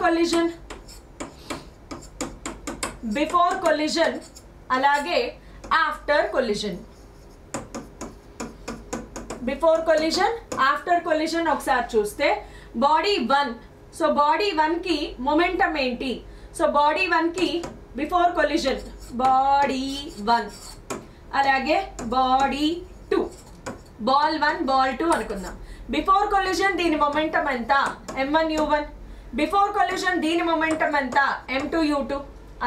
కొలిషన్ అలాగే after collision. Before collision after collision ఒకసారి చూస్తే బాడీ 1. సో బాడీ 1కి మొమెంటం ఏంటి? సో బాడీ 1కి బిఫోర్ కొలిషన్ బాడీ 1 అలాగే బాడీ 2, బాల్ 1 బాల్ 2 అనుకుందాం. బిఫోర్ కొలిషన్ దీని మొమెంటం ఎంత? M1 U1. బిఫోర్ కొలిషన్ దీని మొమెంటం ఎంత? M2 U2.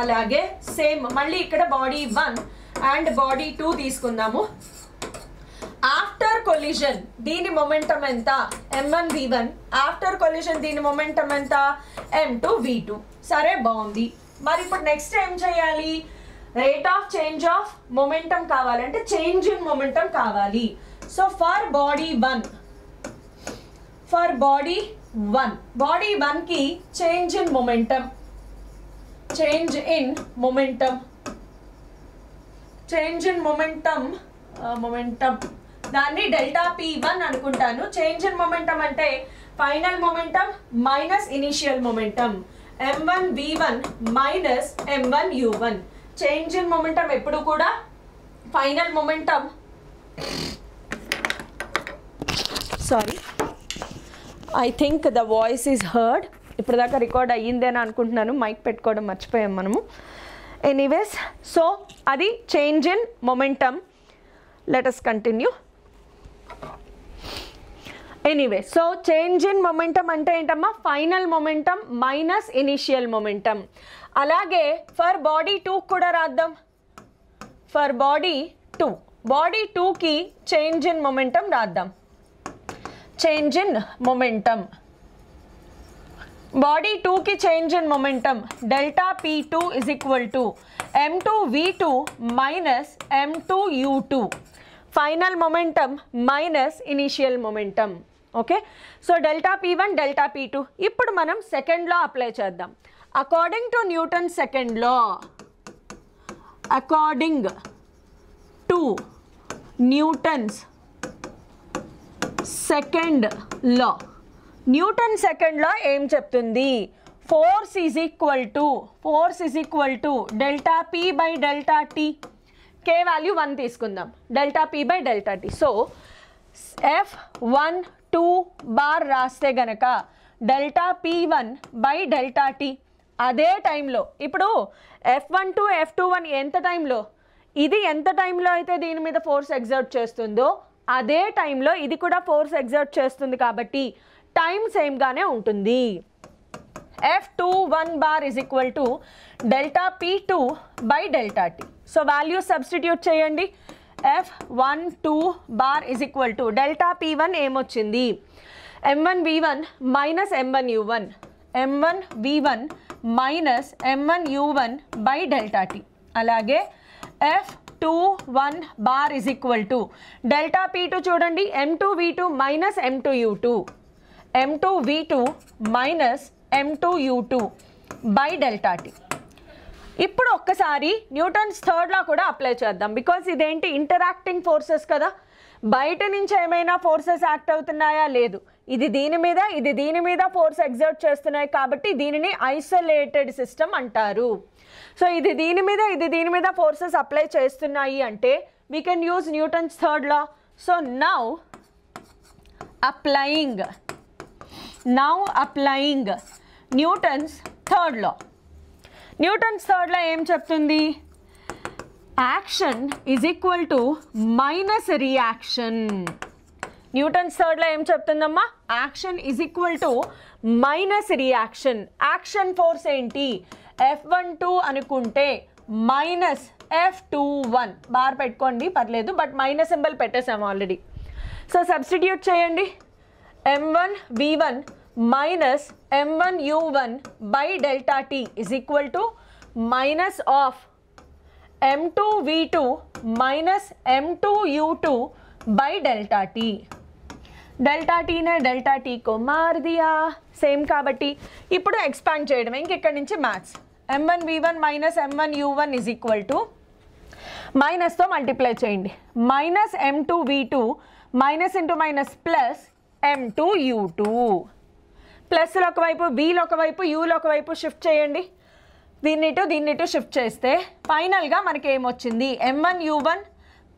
అలాగే సేమ్ మళ్ళీ ఇక్కడ బాడీ 1 అండ్ బాడీ 2 తీసుకుందాము. ఆఫ్టర్ కొలిషన్ దీని మొమెంటం ఎంత? M1 V1. ఆఫ్టర్ కొలిషన్ దీని మొమెంటం ఎంత? M2 V2. సరే, బాగుంది. మరి ఇప్పుడు నెక్స్ట్ ఏం చేయాలి? Rate of change of momentum కావాలంటే చేంజ్ ఇన్ మొమెంటం కావాలి. సో ఫర్ బాడీ 1 బాడీ 1కి చేంజ్ ఇన్ మొమెంటం దాన్ని డెల్టా P1 అనుకుంటాను. చేంజ్ ఇన్ మొమెంటం అంటే final momentum minus initial momentum. M1 V1 minus M1 U1. Change in momentum ఎప్పుడు కూడా final momentum I think the voice is heard. ఇప్పుడు దాకా record అయ్యిందేనా అనుకుంటున్నాను, mic పెట్టుకోవడం మర్చిపోయాం మనము. ఎనీవేస్, సో అది change in momentum. Let us continue. Anyway, so change in momentum అంటే ఏంటమ్మా? Final momentum minus initial momentum. అలాగే ఫర్ బాడీ 2 కూడా రాద్దాం. ఫర్ బాడీ 2కి చేంజ్ ఇన్ మొమెంటం రాద్దాం. చేంజ్ ఇన్ మొమెంటం బాడీ 2కి change in momentum delta P2 is equal to M2 V2 minus M2 U2. Final momentum minus initial momentum. Okay, so delta P1 delta P2. ఇప్పుడు మనం second law apply చేద్దాం. According to Newton second law, according to Newton's second law, Newton second లా ఏం చెప్తుంది? Force is equal to delta P by delta T. K value 1 తీసుకుందాం. Delta P by delta T. So F12 bar రాస్తే గనక delta P1 by delta T. అదే టైంలో ఇప్పుడు F12 F21 ఎంత టైంలో, ఇది ఎంత టైంలో అయితే దీని మీద ఫోర్స్ ఎగ్జర్ట్ చేస్తుందో అదే టైంలో ఇది కూడా ఫోర్స్ ఎగ్జర్ట్ చేస్తుంది కాబట్టి టైం సేమ్గానే ఉంటుంది. F21 bar is equal to delta P2 by delta T. So value substitute చేయండి. F12 bar is equal to delta P1 ఏమొచ్చింది? M1 V1 minus M1 U1. M1 V1 minus M1 U1 by delta T. అలాగే F21 bar is equal to delta P2 చూడండి, M2 V2 minus M2 U2. M2 V2 minus M2 U2 by delta T. ఇప్పుడు ఒక్కసారి Newton's third లా కూడా apply చేద్దాం. Because ఇదేంటి, interacting forces కదా, బయట నుంచి ఏమైనా ఫోర్సెస్ యాక్ట్ అవుతున్నాయా, లేదు. ఇది దీని మీద ఫోర్స్ ఎగ్జర్ట్ చేస్తున్నాయి కాబట్టి దీనిని ఐసోలేటెడ్ సిస్టమ్ అంటారు. సో ఇది దీని మీద ఫోర్సెస్ అప్లై చేస్తున్నాయి అంటే we can use Newton's third law. So now applying Newton's third law. Newton's third law ఏం చెప్తుంది, action is equal to minus reaction. Newton's third law ఏం చెప్తుందమ్మా, action is equal to minus reaction. Action force ఏంటి, F12 అనుకుంటే minus F21 bar పెట్టుకోండి పర్లేదు, but minus symbol పెట్టేసాము already. So substitute చేయండి, m1v1 minus m1u1 by delta T is equal to minus of m2v2 minus m2u2 by delta T. Delta టీనే delta T కో మార్ దియా, సేమ్ కాబట్టి ఇప్పుడు ఎక్స్పాండ్ చేయడమే ఇంకెక్కడి నుంచి maths. m1v1 minus m1u1 is equal to మైనస్తో మల్టిప్లై చేయండి, minus m2v2 minus into minus plus m2u2. ప్లస్లో ఒకవైపు బీలో ఒకవైపు యూలో ఒకవైపు షిఫ్ట్ చేయండి, దీన్ని ఇటు షిఫ్ట్ చేస్తే ఫైనల్గా మనకి ఏమొచ్చింది, m1u1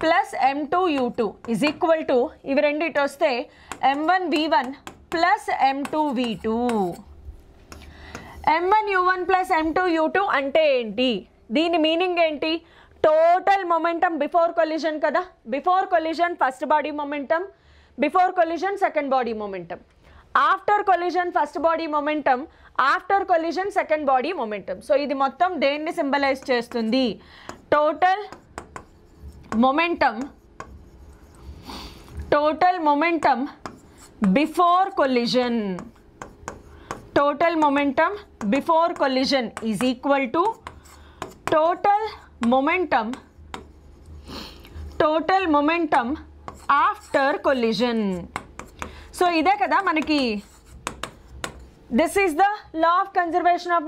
plus m2u2 is equal to ఇవి రెండు ఇటు వస్తే m1v1 plus m2v2. m1u1 plus m2u2 అంటే ఏంటి, దీని మీనింగ్ ఏంటి, టోటల్ మొమెంటం బిఫోర్ కొలిజన్ కదా, before collision first body momentum, before collision second body momentum, after collision first body momentum, after collision second body momentum. So ఇది మొత్తం దేన్ని symbolise చేస్తుంది, total momentum before collision. Total momentum before collision is equal to total momentum after collision. So ఇదే కదా మనకి, this is the law of conservation of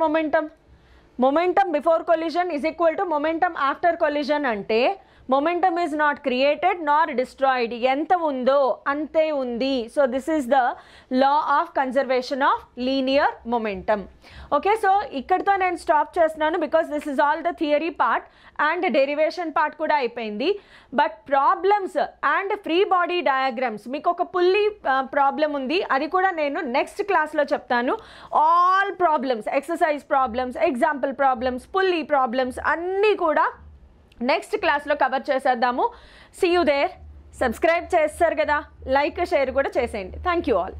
momentum before collision is equal to momentum after collision. అంటే momentum is not created Nar destroyed, ఎంత ఉందో అంతే ఉంది. So this is the law of conservation of linear momentum. Okay, so ఇక్కడితో నేను stop చేస్తున్నాను because this is all the theory part and derivation part కూడా అయిపోయింది. But problems and free body diagrams, మీకు ఒక పుల్లీ ప్రాబ్లం ఉంది, అది కూడా నేను నెక్స్ట్ క్లాస్లో చెప్తాను. All problems, exercise problems, example problems, pulley problems అన్నీ కూడా నెక్స్ట్ క్లాస్లో కవర్ చేసేద్దాము. See you there. సబ్స్క్రైబ్ చేస్తారు కదా, లైక్ షేర్ కూడా చేసేయండి. Thank you all.